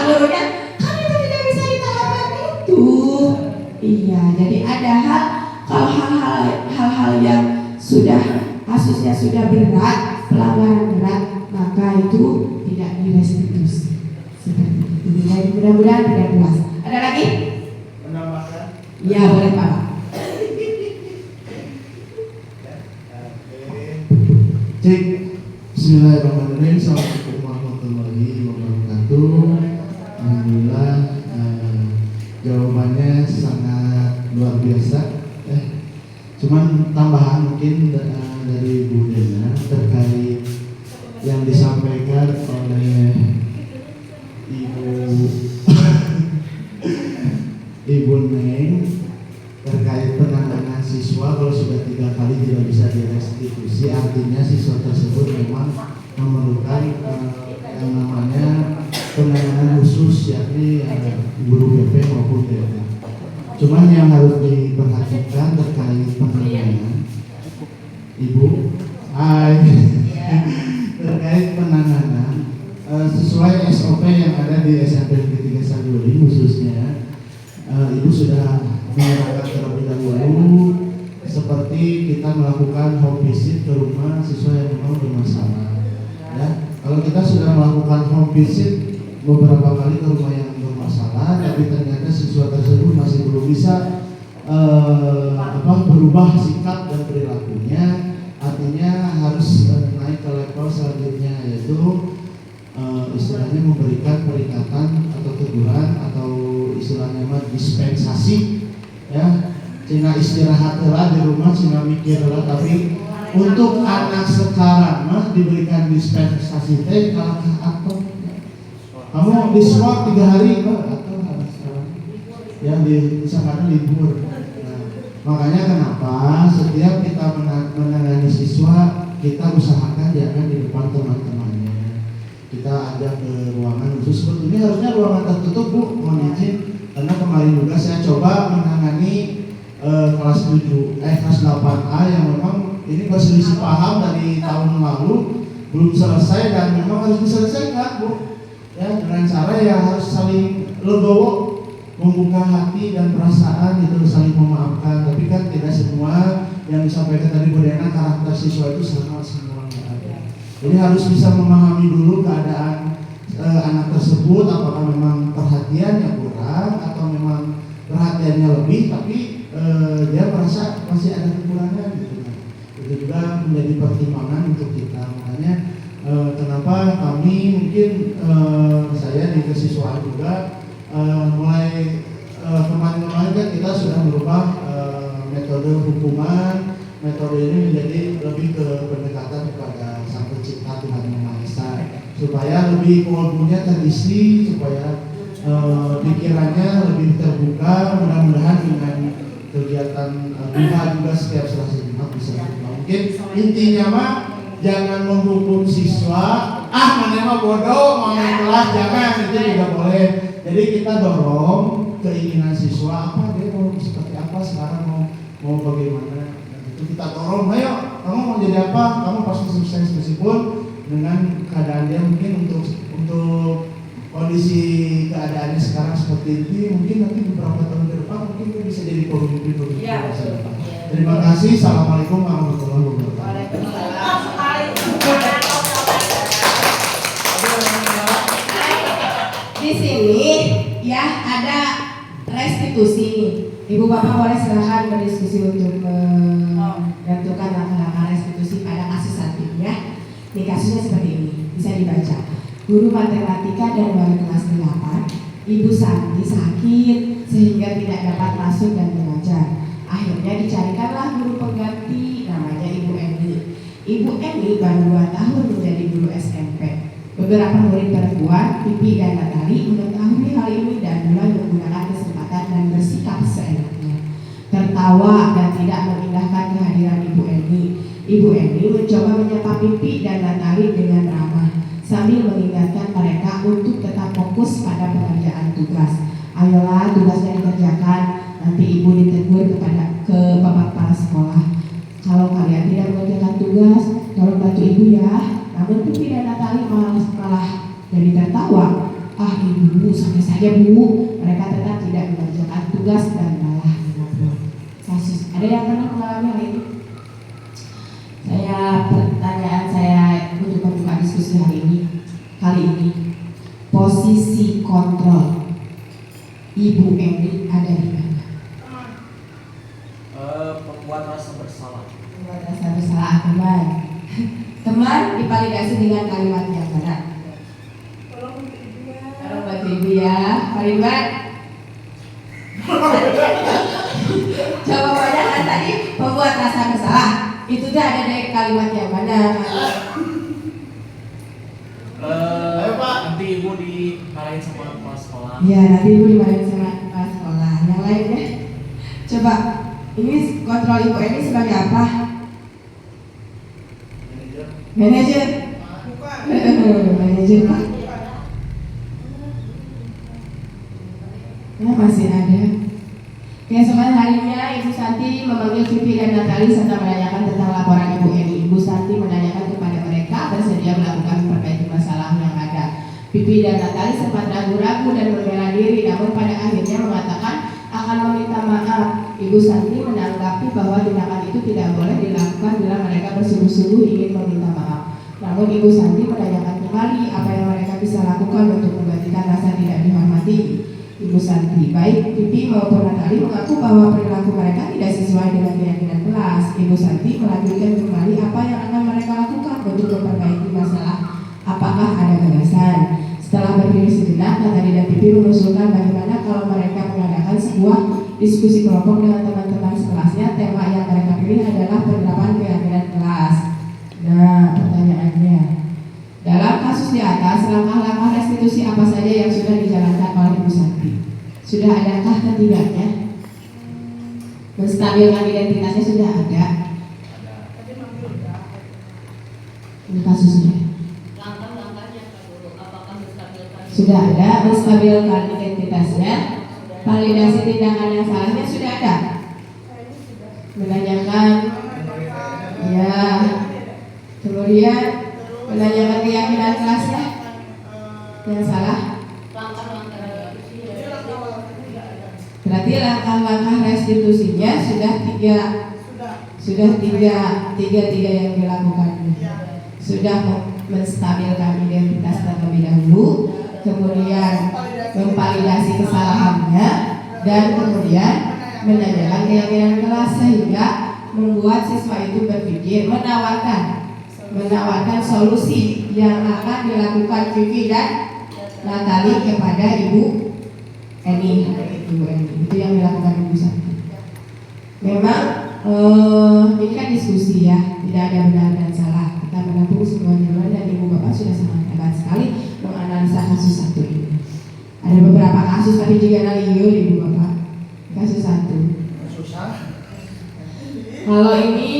Gurunya, kan itu tidak bisa ditahan itu. Iya, jadi ada kalau hal-hal yang sudah kasusnya sudah berat, pelanggaran berat, maka itu tidak direstitusi. Seperti itu. Mudah-mudahan tidak puas. Ada lagi? Menambahkan? Iya, boleh Pak. Cek. Bismillahirrahmanirrahim. Assalamualaikum warahmatullahi wabarakatuh. Alhamdulillah, jawabannya sangat luar biasa. Cuman tambahan mungkin dari Bu Dena terkait yang disampaikan oleh Ibu Neng terkait penanganan siswa kalau sudah 3 kali tidak bisa direstitusi, artinya siswa tersebut memang memerlukan yang namanya penanganan khusus, yakni guru BP maupun DP. Cuman yang harus diperhatikan terkait penanganan, Ibu, terkait penanganan sesuai SOP yang ada di SMP Negeri 3 Saguling khususnya, Ibu sudah menerangkan terlebih dahulu seperti kita melakukan home visit ke rumah siswa yang memang bermasalah. Ya, kalau kita sudah melakukan home visit beberapa kali ke rumah yang bermasalah, tapi ternyata siswa tersebut masih belum bisa berubah sikap dan perilakunya, artinya harus naik ke level selanjutnya, yaitu istilahnya memberikan peringatan atau teguran atau istilahnya dispensasi, ya. Cina istirahat lah di rumah, cina mikir lah, tapi untuk anak sekarang mah diberikan dispensasi teh kalau atau kamu di swab 3 hari atau harus yang di sana libur. Nah, makanya kenapa setiap kita menangani siswa, kita usahakan jangan di depan teman-temannya. Kita ajak ke ruangan khusus, sebetulnya harusnya ruangan tertutup Bu, mohon izin, karena kemarin juga saya coba menangani kelas 8A yang memang ini berselisih paham dari tahun lalu belum selesai dan memang harus diselesaikan, Bu. Ya, dengan cara ya harus saling legowo, membuka hati dan perasaan itu, saling memaafkan. Tapi kan tidak semua yang disampaikan tadi Bu Dena karakter siswa itu sama semuanya ada. Jadi harus bisa memahami dulu keadaan anak tersebut, apakah memang perhatiannya kurang atau memang perhatiannya lebih, tapi dia merasa masih ada kekurangan gitu. Itu juga menjadi pertimbangan untuk kita. Makanya kenapa kami mungkin saya di kesiswaan juga mulai kemarin-kemarin kan kita sudah merubah metode hukuman. Metode ini menjadi lebih ke pendekatan kepada Sang Pencipta Tuhan Yang Maha Esa, supaya lebih kolbunya terisi, supaya pikirannya lebih terbuka. Mudah-mudahan dengan kegiatan duha juga setiap Selasa Jumat bisa berubah. Mungkin intinya mah jangan menghukum siswa, mana mah bodoh, mau naik kelas, jangan, itu tidak boleh. Jadi kita dorong keinginan siswa, apa dia mau seperti apa sekarang, mau bagaimana. Itu kita dorong, ayo kamu mau jadi apa, kamu pasti sukses, meskipun dengan keadaan dia mungkin untuk kondisi keadaannya sekarang seperti ini, mungkin nanti beberapa tahun ke depan mungkin dia bisa jadi pemimpin Ya, masa depan. Terima kasih. Assalamualaikum warahmatullahi wabarakatuh. Waalaikumsalam. Di sini ya ada restitusi nih. Ibu Bapak boleh silakan berdiskusi untuk menentukan langkah-langkah restitusi pada kasus saat ini ya. Ini kasusnya seperti ini, bisa dibaca. Guru matematika dan wali kelas 8, Ibu Santi sakit sehingga tidak dapat masuk dan mengajar. Akhirnya dicarikanlah guru pengganti, namanya Ibu Eni. Ibu Eni baru 2 tahun menjadi guru SMP. Beberapa murid perempuan, Pipi dan Natali, mengetahui hal ini dan mulai menggunakan kesempatan dan bersikap seenaknya, tertawa dan tidak mengindahkan kehadiran Ibu Eni. Ibu Eni mencoba menyapa Pipi dan Natali dengan ramah, sambil mengingatkan mereka untuk tetap fokus pada pengerjaan tugas. Ayolah, tugasnya dikerjakan, nanti ibu ditegur ke bapak kepala sekolah. Kalau kalian tidak mengerjakan tugas, tolong bantu ibu ya. Namun Pipi dan Natali malah jadi tertawa. Ah ibu, santai saja bu. Mereka tetap tidak mengerjakan tugas dan malah mengobrol. Kasus, ada yang pernah mengalami hal ini? Pertanyaan saya untuk membuka diskusi kali ini, posisi kontrol Ibu Eni ada di mana? Membuat rasa bersalah. Membuat rasa bersalah teman. Teman divalidasi dengan kalimat yang benar. Tolong bantu ibu ya, kalimat. Jawabannya kan tadi membuat rasa bersalah. Itu tuh ada dari kalimat yang benar. Ayo Pak, nanti ibu dimarahin sama kepala sekolah. Iya, nanti ibu dimarahin sama kepala sekolah. Yang lainnya, coba ini kontrol Ibu Eni sebagai apa? Manajer. Manajer Pak. Ya, masih ada. Keesokan harinya Ibu Santi memanggil Pipi dan Natali serta menanyakan tentang laporan Ibu Eni. Ibu Santi menanyakan kepada mereka bersedia melakukan perbaiki masalah yang ada. Pipi dan Natali sempat ragu-ragu dan membela diri, namun pada akhirnya mengatakan akan meminta maaf. Ibu Santi menanggapi bahwa tindakan itu tidak boleh dilakukan bila mereka bersungguh-sungguh ingin meminta maaf. Namun Ibu Santi menanyakan kembali apa yang mereka bisa lakukan untuk menggantikan rasa tidak dihormati. Ibu Santi, baik Pipi maupun Natali mengaku bahwa perilaku mereka tidak sesuai dengan keyakinan kelas. Ibu Santi melanjutkan kembali apa yang akan mereka lakukan untuk memperbaiki masalah. Apakah ada gagasan? Setelah berdiri sejenak, Natali dan Pipi mengusulkan bagaimana kalau mereka mengadakan sebuah diskusi kelompok dengan teman-teman sekelasnya. Tema yang mereka pilih adalah penerapan keyakinan kelas. Nah, pertanyaannya, dalam kasus di atas, langkah-langkah restitusi apa saja yang sudah dijalankan oleh Ibu Santi? Sudah adakah ketiganya? Menstabilkan identitasnya sudah ada? Ini kasusnya. Langkah-langkahnya Pak Guru, apakah menstabilkan? Sudah ada, menstabilkan identitasnya. Validasi tindakan yang salahnya sudah ada. Menanyakan, ya. Kemudian menanyakan keyakinan kelasnya yang salah. Berarti langkah-langkah restitusinya sudah tiga yang dilakukan. Sudah menstabilkan identitas terlebih dahulu, kemudian memvalidasi kesalahannya, dan kemudian menanyakan keyakinan kelas sehingga membuat siswa itu berpikir, menawarkan solusi yang akan dilakukan Vivi dan Natali kepada Ibu Eni. Itu yang dilakukan Ibu Santi. Memang ini kan diskusi ya, tidak ada benar dan salah. Kita menampung semuanya, dan Ibu Bapak sudah sangat hebat sekali menganalisa kasus satu ini. Ada beberapa kasus tapi jika naliyo Ibu Bapak, kasus satu. Kalau ini,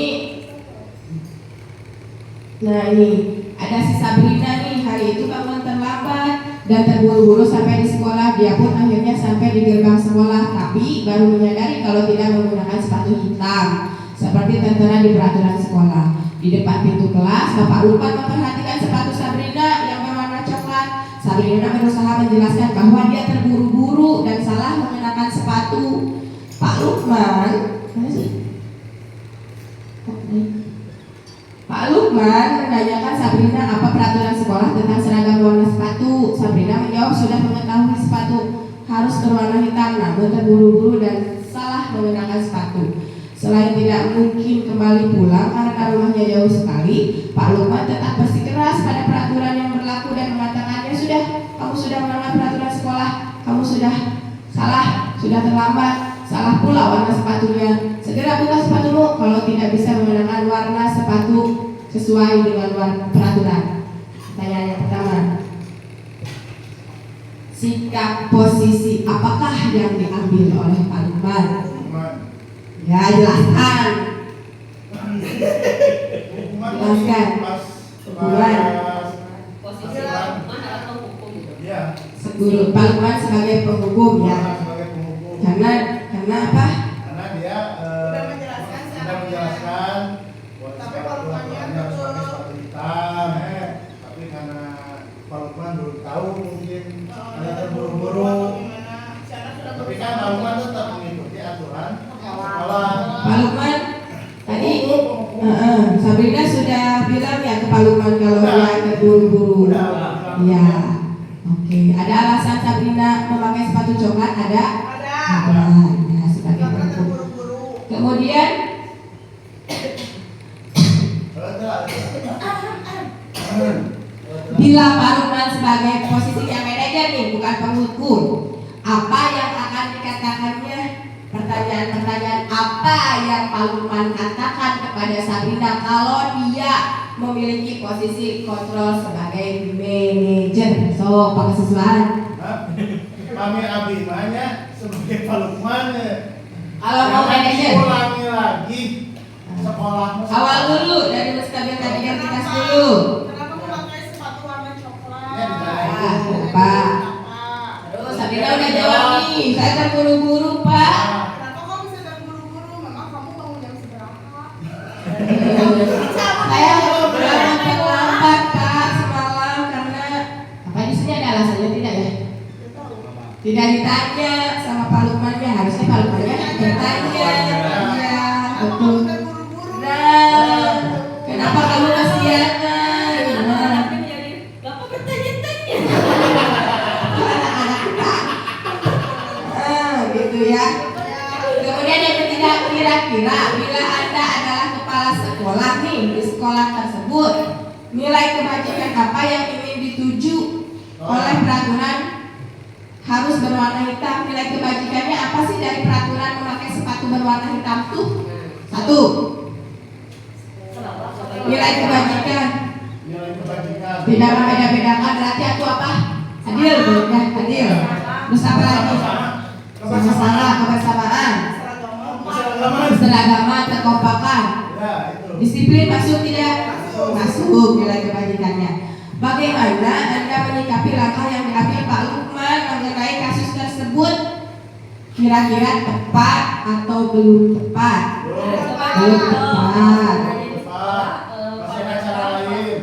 nah ini ada si Sabrina nih, hari itu bangun terlambat dan terburu-buru sampai di sekolah. Dia pun akhirnya sampai di gerbang sekolah, tapi baru menyadari kalau tidak menggunakan sepatu hitam seperti tertera di peraturan sekolah. Di depan pintu kelas, Bapak Lukman memperhatikan sepatu Sabrina yang berwarna coklat. Sabrina berusaha menjelaskan bahwa dia terburu-buru dan salah mengenakan sepatu. Pak Lukman, mana sih? Pak Lukman menanyakan Sabrina apa peraturan sekolah tentang seragam warna sepatu. Sabrina menjawab sudah mengetahui sepatu harus berwarna hitam, namun terburu-buru dan salah mengenakan sepatu. Selain tidak mungkin kembali pulang karena rumahnya jauh sekali, Pak Lukman tetap bersikeras pada peraturan yang berlaku dan mengatakan, ya sudah, kamu sudah melanggar peraturan sekolah, kamu sudah salah, sudah terlambat, salah pula warna sepatunya. Segera buka sepatumu kalau tidak bisa mengenakan warna sepatu sesuai dengan warna peraturan. Pertanyaan yang pertama, sikap posisi apakah yang diambil oleh Pak Lukman? Ya, jelaskan. Jelaskan. Hukuman. Posisi Pak Lukman adalah penghukum. Guru Pak Lukman sebagai penghukum ya. Karena apa? Karena dia sudah menjelaskan tapi Pak Lukmannya harus pakai sepatu hitam, tapi karena Pak Lukman belum tahu mungkin ada terburu-buru, tapi kan Pak Lukman tetap mengikuti aturan sekolah. Pak Lukman tadi Sabrina sudah bilang ya ke Pak Lukman kalau dia terburu-buru. Ya, oke. Ada alasan Sabrina memakai sepatu coklat? Ada. Ya, sebagai penghukum. Kemudian bila Pak Lukman sebagai posisinya manajer nih, bukan penghukum, apa yang akan dikatakannya? Pertanyaan-pertanyaan apa yang Pak Lukman katakan kepada Sabrina kalau dia memiliki posisi kontrol sebagai manajer? So, Pak Kesusuan. Kami abimanya sebagai Pak Lukman. Kalau mau manajer, ulangi lagi sekolah. awal dulu dari mustabil tadi identitas dulu. Kenapa memakai sepatu warna coklat? Kenapa? Terus Sabrina udah jawab nih, saya terburu-buru Pak. Kenapa kok bisa terburu-buru? Memang kamu bangun jam seberapa? Saya berangkat terlambat Pak semalam karena apa di sini ada alasannya tidak ya? Tidak ditanya sama Pak Lukmannya, harusnya Pak Lukmannya bertanya. Iya, betul. Nah, kenapa kamu kesiangan? Nah, Bapak bertanya-tanya. gitu ya. Kemudian yang ketiga, kira-kira bila Anda adalah kepala sekolah nih di sekolah tersebut, nilai kebajikan apa yang ingin dituju oleh peraturan harus berwarna hitam? Nilai kebajikannya apa sih dari peraturan memakai sepatu berwarna hitam tuh? Satu, nilai kebajikan. Tidak membeda-bedakan, berarti aku apa? Adil, ya, adil. Terus apa lagi? Sama-sama, kebersamaan, keseragaman, kekompakan. Disiplin masuk tidak? Masuk nilai kebajikannya. Bagaimana Anda menyikapi langkah yang diambil Pak Lukman mengenai kasus tersebut? Kira-kira tepat atau belum tepat? Belum tepat. Masih ada cara lain.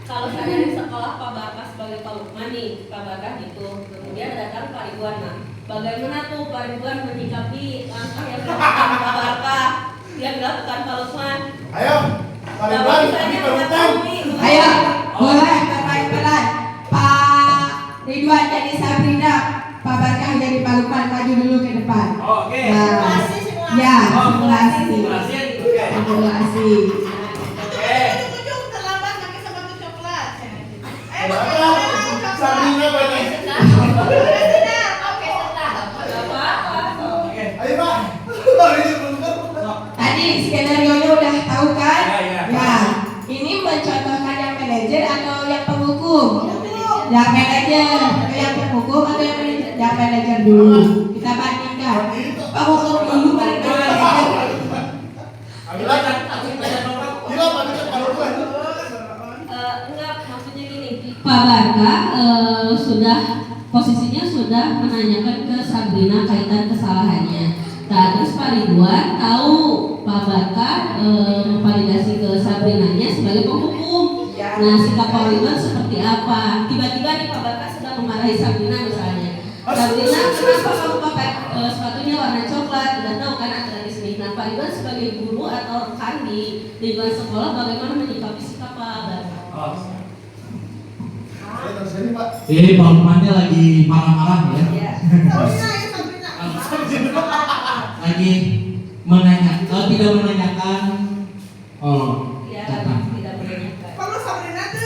Kalau saya di sekolah Pak Barkah sebagai Pak Lukman nih, Pak Barkah gitu. Kemudian datang Pak Ridwan. Nah, bagaimana tuh Pak Ridwan menyikapi langkah yang dilakukan Pak Barkah yang dilakukan Pak Lukman? Ayo, Pak Ridwan, kami berhukum. Ayo, boleh pelan-pelan. Pak Ridwan jadi Sabrina, Pak Barkah jadi Pak Lukman, maju dulu ke depan. Oke. Nah, ya, simulasi. Simulasi. Oke. Ujung terlambat pakai sepatu coklat. Sabrina banyak. Oke, sebentar. Ayo Pak. Hari ini bener. Tadi skenario-nya udah tahu kan? Ya. Ya, ini mencontohkan yang manajer atau yang penghukum? Yang manajer, atau yang penghukum atau yang manajer? Yang manajer dulu. Kita bandingkan. Penghukum dulu baru manajer. Gila kan? Gila Pak Ridwan, Pak Ridwan. Enggak, maksudnya gini, Pak Barkah posisinya sudah menanyakan ke Sabrina kaitan kesalahannya. Nah, terus Pak Ridwan tahu Pak Barkah memvalidasi ke Sabrinanya sebagai penghukum. Nah, sikap Pak Ridwan seperti apa? Tiba-tiba nih Pak Barkah sedang memarahi Sabrina misalnya. Sabrina, kenapa kamu pakai sepatunya warna coklat? Udah tahu kan aturan di sini. Nah, Pak Ridwan sebagai guru atau rekan di lingkungan sekolah bagaimana menyikapi sikap Pak Barkah? Ayo terus Pak. Pak Lukmannya lagi marah-marah ya. Ya. Lagi tidak menanyakan. Oh, Ya, datang. tidak menanyakan. Kalau Sabrina tuh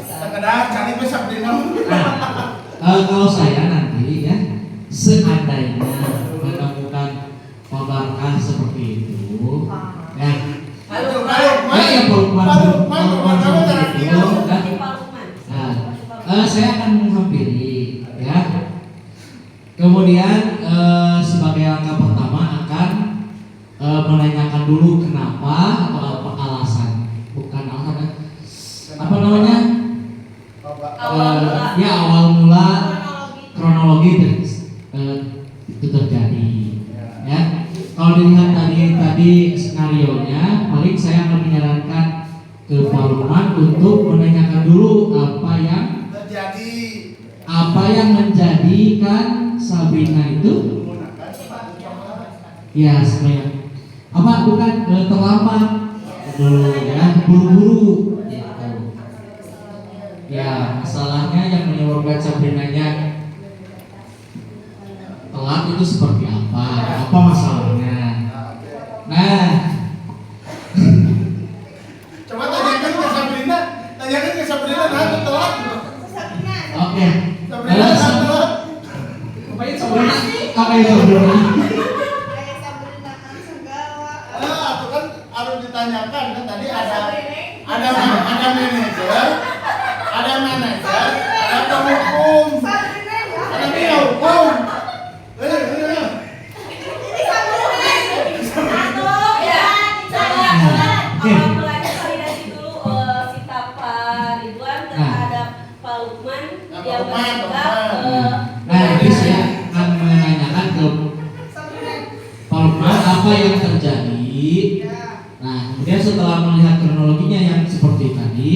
Sekedar cari Pak Sabrina. Kalau saya nanti ya, seandainya menemukan Pak Barkah seperti itu, ya, Ayo, ya Pak Lukman seperti itu, ya. Ini Pak Lukman. Saya akan menghampiri, ya. Kemudian sebagai langkah pertama akan menanyakan dulu kenapa atau apa alasan, bukan alasan, apa namanya? Ya awal mula kronologi itu terjadi, ya. Kalau dilihat tadi skenario-nya, paling saya akan menyarankan ke Pak Lukman untuk menanyakan dulu apa yang menjadikan Sabrina itu ya sebenarnya bukan terlambat dulu ya, buru-buru gitu. Ya masalahnya yang menyebabkan Sabrinanya telat itu seperti apa masalahnya. Nah, Coba tanyakan ke Sabrina nah telat. oke. Sabrina telat. Ngapain Sabrina? Apa itu Sabrina? kayak Sabrina kan segala. Itu kan harus ditanyakan kan tadi ada manajer, ada penghukum, Sabrina ya. ada penghukum. Awal mulanya validasi dulu sikap Pak Ridwan terhadap Pak Lukman yang bersikap Nah, ini saya akan menanyakan ke Pak Lukman apa yang terjadi. Nah, kemudian setelah melihat kronologinya yang seperti tadi,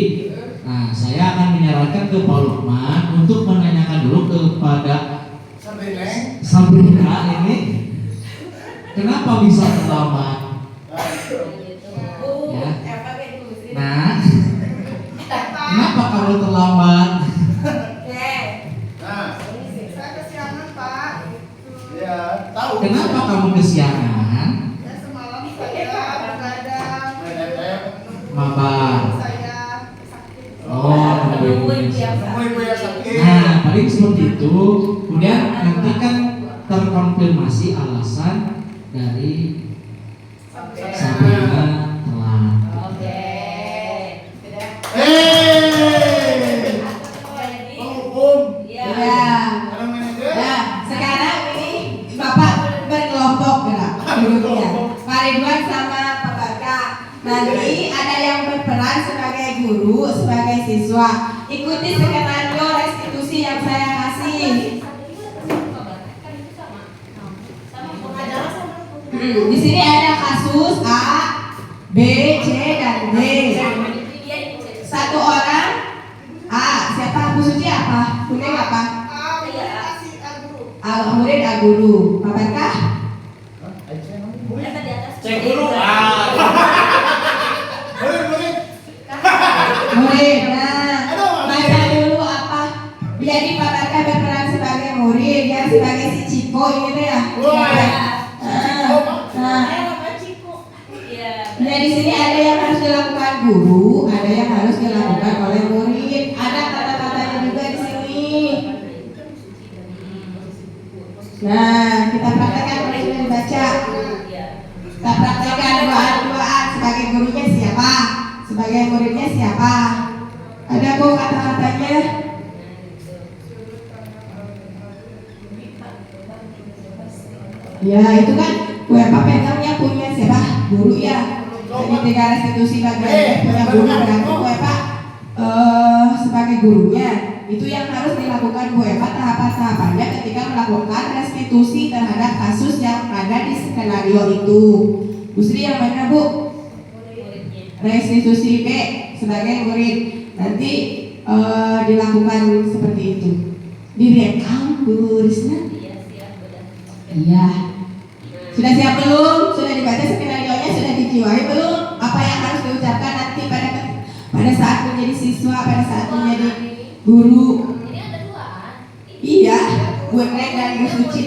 nah saya akan menyarankan ke Pak Lukman untuk menanyakan dulu kepada Sabrina ini kenapa bisa terlambat. Ya. Nah, kenapa kamu terlambat? Saya kesiangan Pak. Ya, tahu. Kenapa kamu kesiangan? Ya semalam saya begadang. Mabar. Saya sakit. Oh, Ibu yang Ibu yang sakit. nah, paling seperti itu. Kemudian nanti kan terkonfirmasi alasan dari Sabrina telat. Oke. Penghukum. Ya. Ya. Ada manajer. Nah, sekarang ini Bapak berkelompok gerak duduknya. Pak Ridwan sama Pak Barkah. Nanti ada yang berperan sebagai guru, sebagai siswa. Ikuti skenario restitusi yang saya kasih. Di sini ada kasus A, B, C, dan D. Satu orang A, siapa? Bu Suci apa? Kuning apa? Murid A guru. Pak Barkah? Cek guru. Boleh. Murid. Nah, baca dulu apa? Jadi Pak Barkah berperan sebagai murid, dia sebagai si Ciko ini teh ya. Nah, di sini ada yang harus dilakukan guru, ada yang harus dilakukan oleh murid. Ada kata-katanya juga di sini. Nah, kita praktekkan mulai sudah dibaca. Kita praktekkan doa-doaan sebagai gurunya siapa, sebagai muridnya siapa. Ada kok kata-katanya? Ya, itu kan WFA pegangnya punya siapa? Guru ya. Jadi tiga restitusi bagian punya guru berarti WFA sebagai gurunya. Itu yang harus dilakukan Bu Eva tahapan-tahapannya ketika melakukan restitusi terhadap kasus yang ada di skenario itu. Bu Sri yang mana Bu? Restitusi B sebagai murid. Nanti dilakukan seperti itu. Direkam Bu Risna? Iya. Sudah siap belum? Sudah dibaca skenario-nya? Sudah dijiwai belum? Apa yang harus diucapkan nanti pada saat menjadi siswa, pada saat menjadi guru? Ini ada dua. Iya, Bu Neng dan Bu Suci.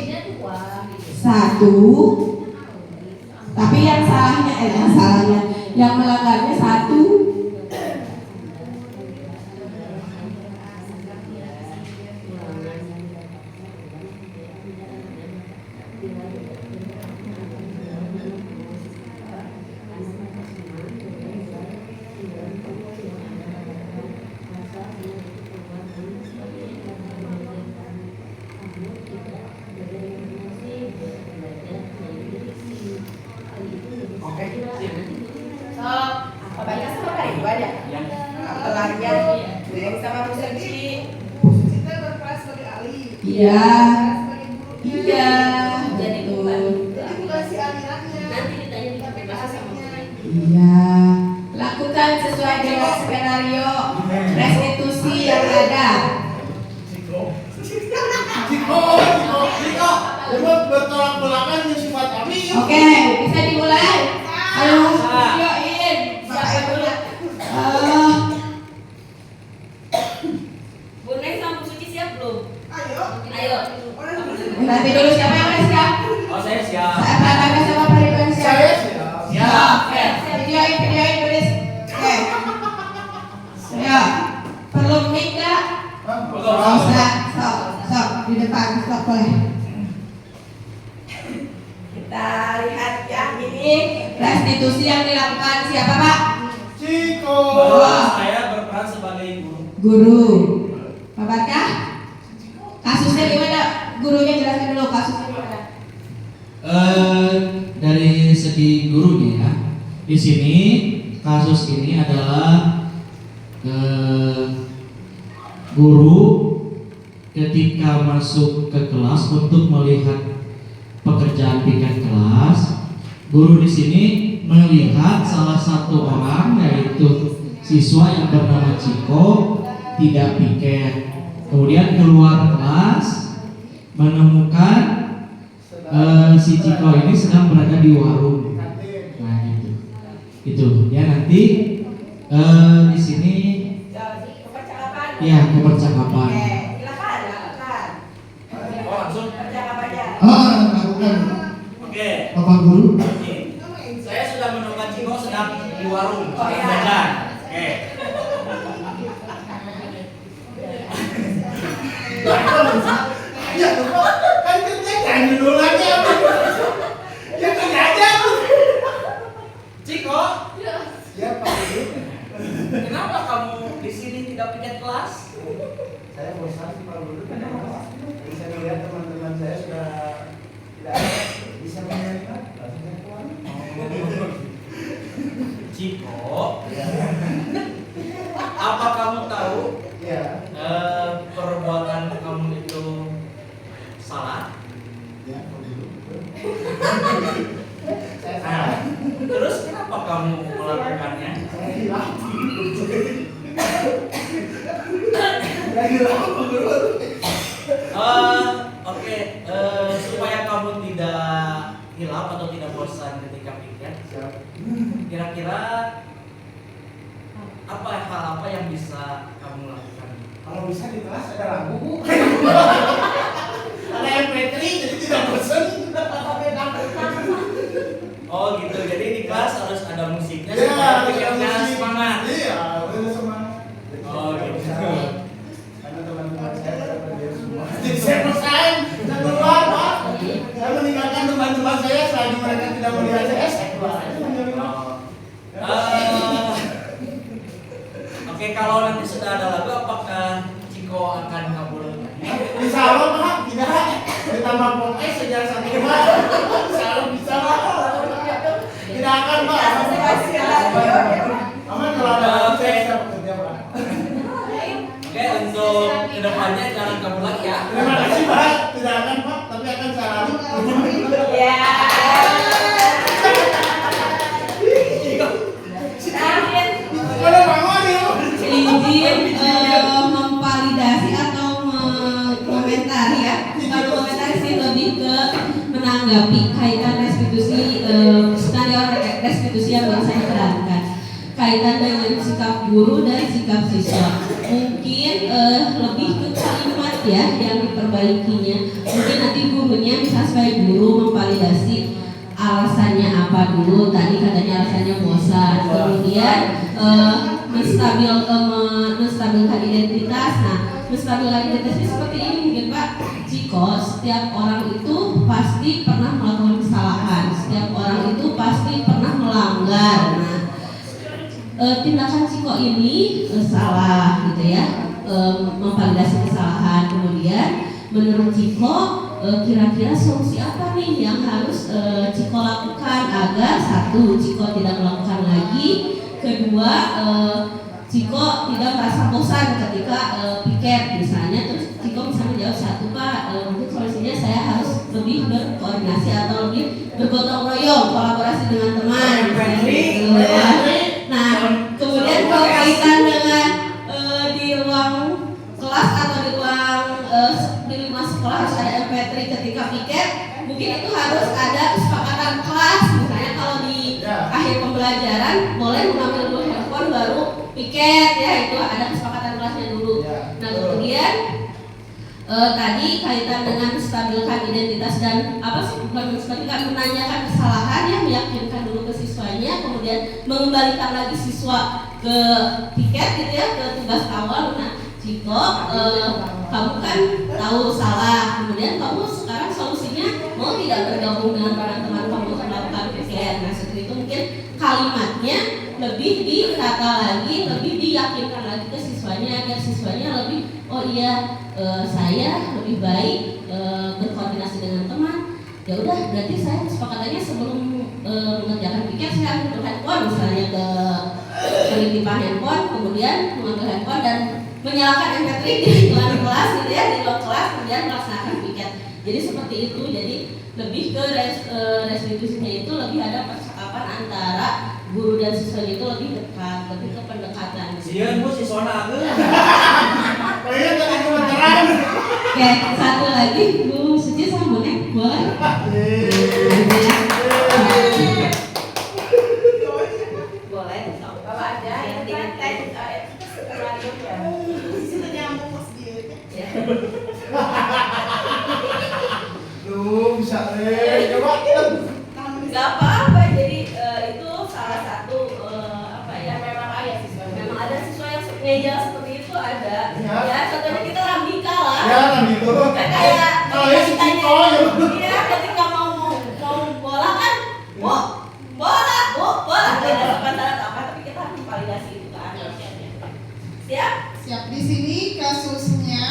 Satu. Tapi yang yang melanggarnya satu. Iya, iya, Jadi betul. nanti ditanya di bahasa sama murid. Iya, lakukan sesuai dengan skenario restitusi yang ada. Ciko. Memang bertolak belakang yang sifat kami. Oke, bisa dimulai. Ayo, videoin. Siapa dulu? Bu Neng sama Bu Suci siap belum? Ayo. Nanti dulu siapa yang udah siap? Oh, saya siap. Saya Pak sama Pak Ridwan siap. Saya siap. Siap. Oke, videoin tulis. Oke. Ayo, perlu mic nggak? Nggak usah. Sok di depan, sok boleh. Kita lihat ya, ini restitusi yang dilakukan siapa Pak? Ciko. Saya berperan sebagai guru. Guru. Pak Barkah? Kasusnya gimana? Gurunya jelaskan dulu kasusnya gimana? Dari segi gurunya ya, di sini kasus ini adalah guru ketika masuk ke kelas untuk melihat pekerjaan piket kelas. Guru di sini melihat salah satu orang, yaitu siswa yang bernama Ciko, tidak piket. Kemudian keluar kelas menemukan si Ciko ini sedang berada di warung. Nah itu ya, nanti di sini Percakapan. ya kepercakapan. Oke, silakan lakukan. Oh, langsung. Percakapannya. Lakukan. Oke. Bapak Guru. Saya sudah menemukan Ciko sedang di warung, Oh, sedang ya. jajan. Oke. Ya, kan kerja jangan dulu lagi. Ya kerja aja. Ciko, Ya Pak Guru. kenapa kamu di sini tidak piket kelas? Saya bosan sih Pak Guru. Saya melihat teman-teman saya sudah tidak bisa menyanyikan. Ciko, apa kamu tahu Ya. perbuatan kamu itu salah? Ya, Pak Guru. Apa kamu melakukannya? Oke, supaya kamu tidak hilaf atau tidak bosan ketika piket, kira-kira hal apa yang bisa kamu lakukan? Kalau bisa di kelas ada lagu Bu. Ada MP3 jadi tidak bosan. Oh gitu, jadi di kelas harus ada musiknya Iya, supaya ada pikirnya musik. semangat. Iya, udah semangat. Oh gitu. Karena teman-teman saya dia semua. Jadi saya pesan, saya keluar Pak. Saya meninggalkan teman-teman saya selagi mereka tidak melihat saya keluar. Oke, kalau nanti sudah ada lagu, apakah Ciko akan kabul? Insya Allah Pak, tidak. Ditambah pokoknya sejak saat ini Pak. Insya Allah bisa Pak. Tidak akan Pak. Aman kalau ada lagu saya bisa bekerja Pak. Oke, untuk kedepannya jangan kabul lagi ya. Terima kasih Pak. Tidak akan Pak, tapi akan saya lalu. Kalau bangun yuk. Izin memvalidasi atau mengomentari ya, bukan komentari sih, lebih ke menanggapi kaitan restitusi skenario restitusi yang baru saya terangkan kaitan dengan sikap guru dan sikap siswa. Mungkin lebih ke kalimat ya yang diperbaikinya. Mungkin nanti gurunya bisa sebagai guru memvalidasi alasannya apa dulu. Tadi katanya alasannya bosan, kemudian menstabilkan identitas. Nah, menstabilkan identitas ini seperti ini mungkin Pak Ciko. Setiap orang itu pasti pernah melakukan kesalahan. Setiap orang itu pasti pernah melanggar. Nah, tindakan Ciko ini salah gitu ya, memvalidasi kesalahan. Kemudian menurut Ciko kira-kira solusi apa nih yang harus Ciko lakukan agar satu, Ciko tidak melakukan lagi, kedua, Ciko tidak merasa bosan ketika piket misalnya. Terus Ciko bisa menjawab satu, Pak, mungkin solusinya saya harus lebih berkoordinasi atau lebih bergotong royong, kolaborasi dengan teman gitu ya. Nah, kemudian kalau kaitan dengan di ruang kelas atau di ruang sekolah harus ada MP3 ketika piket, mungkin itu harus ada kesepakatan kelas. Misalnya kalau di akhir pembelajaran boleh mengambil dulu handphone baru piket ya, itu ada kesepakatan kelasnya dulu. Nah, kemudian tadi kaitan dengan stabilkan identitas dan bukan menstabilkan, menanyakan kesalahan ya, meyakinkan dulu ke siswanya, kemudian mengembalikan lagi siswa ke piket gitu ya, ke tugas awal. Nah, Ciko, kamu kan tahu salah, kemudian kamu sekarang solusinya mau tidak bergabung dengan teman-teman kamu untuk melakukan piket. Nah, seperti itu mungkin kalimatnya lebih ditata lagi, lebih diyakinkan lagi ke siswanya agar siswanya lebih, oh iya, saya lebih baik berkoordinasi dengan teman. Ya udah, berarti saya kesepakatannya sebelum mengerjakan piket saya ambil handphone misalnya ke penitipan handphone, kemudian mengambil handphone dan menyalakan MP3 di luar kelas gitu ya, di luar kelas, kemudian melaksanakan piket. Jadi seperti itu. Jadi lebih ke restitusinya itu lebih ada percakapan antara guru dan siswanya itu lebih dekat, lebih ke pendekatan. Sieun Bu siswana aku. Kayaknya tadi kebenaran. Oke, satu lagi Bu Suci sama Bonek boleh? Boleh, bawa aja yang dengan teks Situ nyambung mas dia. Duh, bisa coba. Nggak apa-apa, jadi itu salah satu memang ayah siswa. memang ada siswa yang ngejel seperti itu ada. Ya. Ya, contohnya kita Rambika lah. Ya kan gitu. Kayak Kalau ya si Ciko ya. Iya, ketika mau bola kan, bola. Tidak sopan syarat apa, tapi kita harus validasi itu kan. Siap? Siap. Di sini kasusnya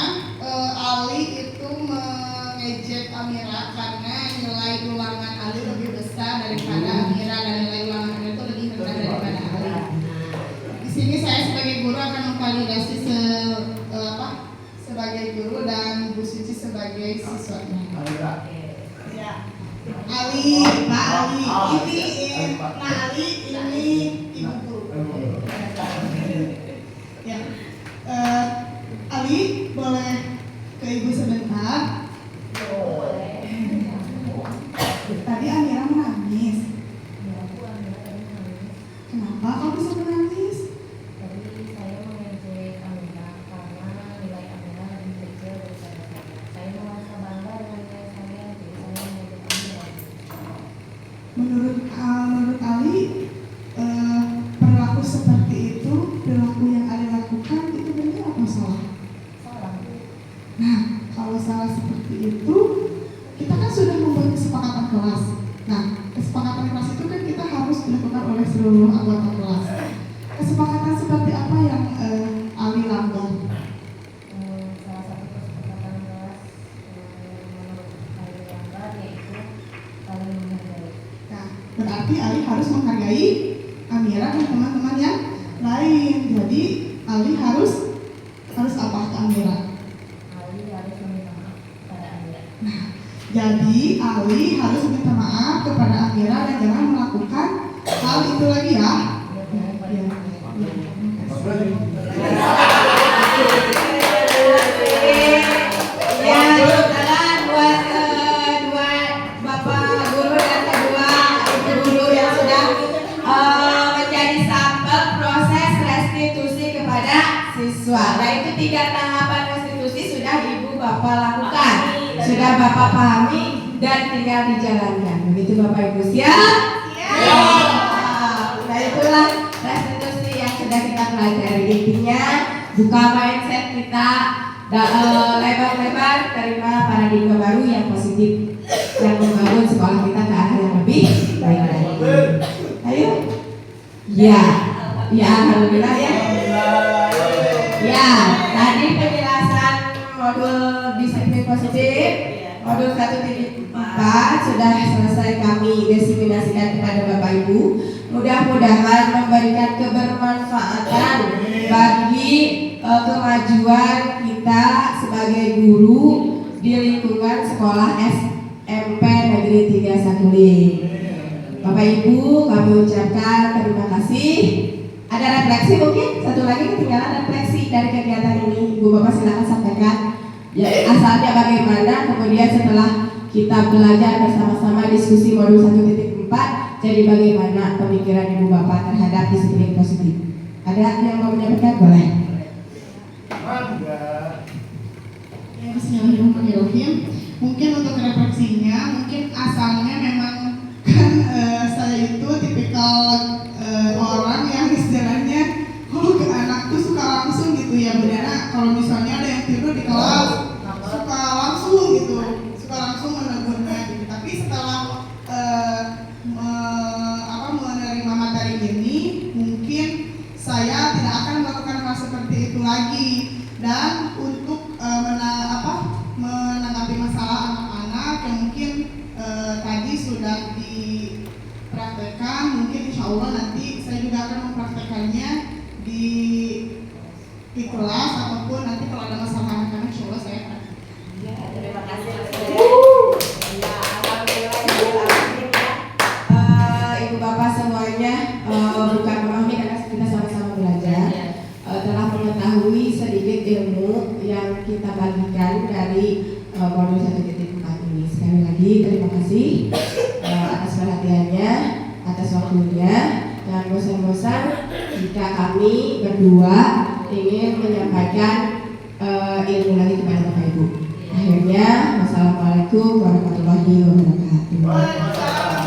Ali itu mengejek Amira karena nilai ulangan Ali lebih besar daripada Amira dan nilai ulangan Amira itu lebih rendah daripada Ali. Di sini saya sebagai guru akan memvalidasi sebagai guru dan Bu Suci sebagai siswanya. Amira. Ya. Ali, Pak Ali, ini ibu guru. Ya, Ali boleh ke ibu sebentar. Tadi Amira menangis. Kenapa kau bisa menangis? Tadi saya mengejek Amira karena nilai Amira lebih kecil daripada saya. Saya merasa bangga dengan nilai saya, jadi saya mengejek Amira. Menurut Ali, perilaku seperti itu, perilaku yang Ali lakukan itu benar atau salah? Salah. Nah, kalau salah seperti itu, kita kan sudah membuat kesepakatan kelas. Nah, kesepakatan kelas itu kan kita harus dilakukan oleh seluruh anggota kelas. Kesepakatan seperti apa yang Ali langgar? Salah satu kesepakatan kelas menurut saya langgar yaitu saling menghargai. Nah, berarti Ali harus menghargai Amira dan teman-teman yang lain. Jadi Ali harus apa ke Amira? Ali harus meminta maaf pada Amira. Jadi Ali harus minta maaf kepada Amira dan jangan melakukan hal itu lagi ya. Ya, tepuk tangan buat dua bapak guru dan kedua ibu guru yang sudah menjadi sampel proses restitusi kepada siswa. Nah, itu 3 tahapan restitusi sudah ibu bapak lakukan, sudah bapak pahami dan tinggal dijalankan. Begitu bapak ibu siap? Nah, itulah restitusi yang sudah kita pelajari. Intinya buka mindset kita, lebar-lebar, terima paradigma baru yang positif yang membangun sekolah kita ke arah yang lebih baik lagi. Ayo, ya, alhamdulillah ya. Ya, tadi penjelasan modul disiplin positif, modul 1.4 sudah selesai kami diseminasikan kepada Bapak Ibu. Mudah-mudahan memberikan kebermanfaatan bagi kemajuan kita sebagai guru di lingkungan sekolah SMP Negeri 3 Saguling. Bapak Ibu, kami ucapkan terima kasih. Ada refleksi mungkin? Satu lagi ketinggalan refleksi dari kegiatan ini. Ibu Bapak silakan sampaikan. Ya, asalnya bagaimana, kemudian setelah kita belajar bersama-sama diskusi modul 1.4, jadi bagaimana pemikiran Ibu Bapak terhadap disiplin positif. Ada yang mau menyampaikan? Boleh. Ya, bismillahirrahmanirrahim. Mungkin untuk refleksinya, mungkin asalnya memang kan saya itu tipikal orang yang istilahnya kalau ke anak tuh suka langsung gitu ya, benar. Kalau misalnya ada yang tidur di kelas suka langsung gitu, suka langsung menegurnya gitu. Tapi setelah menerima materi ini, mungkin saya tidak akan melakukan hal seperti itu lagi. Dan untuk menanggapi masalah anak-anak yang mungkin tadi sudah dipraktekkan, mungkin insya Allah nanti saya juga akan mempraktekannya di kelas ataupun nanti kalau ada masalah anak-anak insya Allah saya akan. Ya, terima kasih. Ya, alhamdulillah. Ibu Bapak semuanya bukan memahami karena kita sama-sama belajar. Telah mengetahui sedikit ilmu yang kita bagikan dari modul 1.4 ini. Sekali lagi terima kasih atas perhatiannya, atas waktunya. Jangan bosan-bosan jika kami berdua ingin menyampaikan ilmu lagi kepada Bapak Ibu. Akhirnya, wassalamualaikum warahmatullahi wabarakatuh.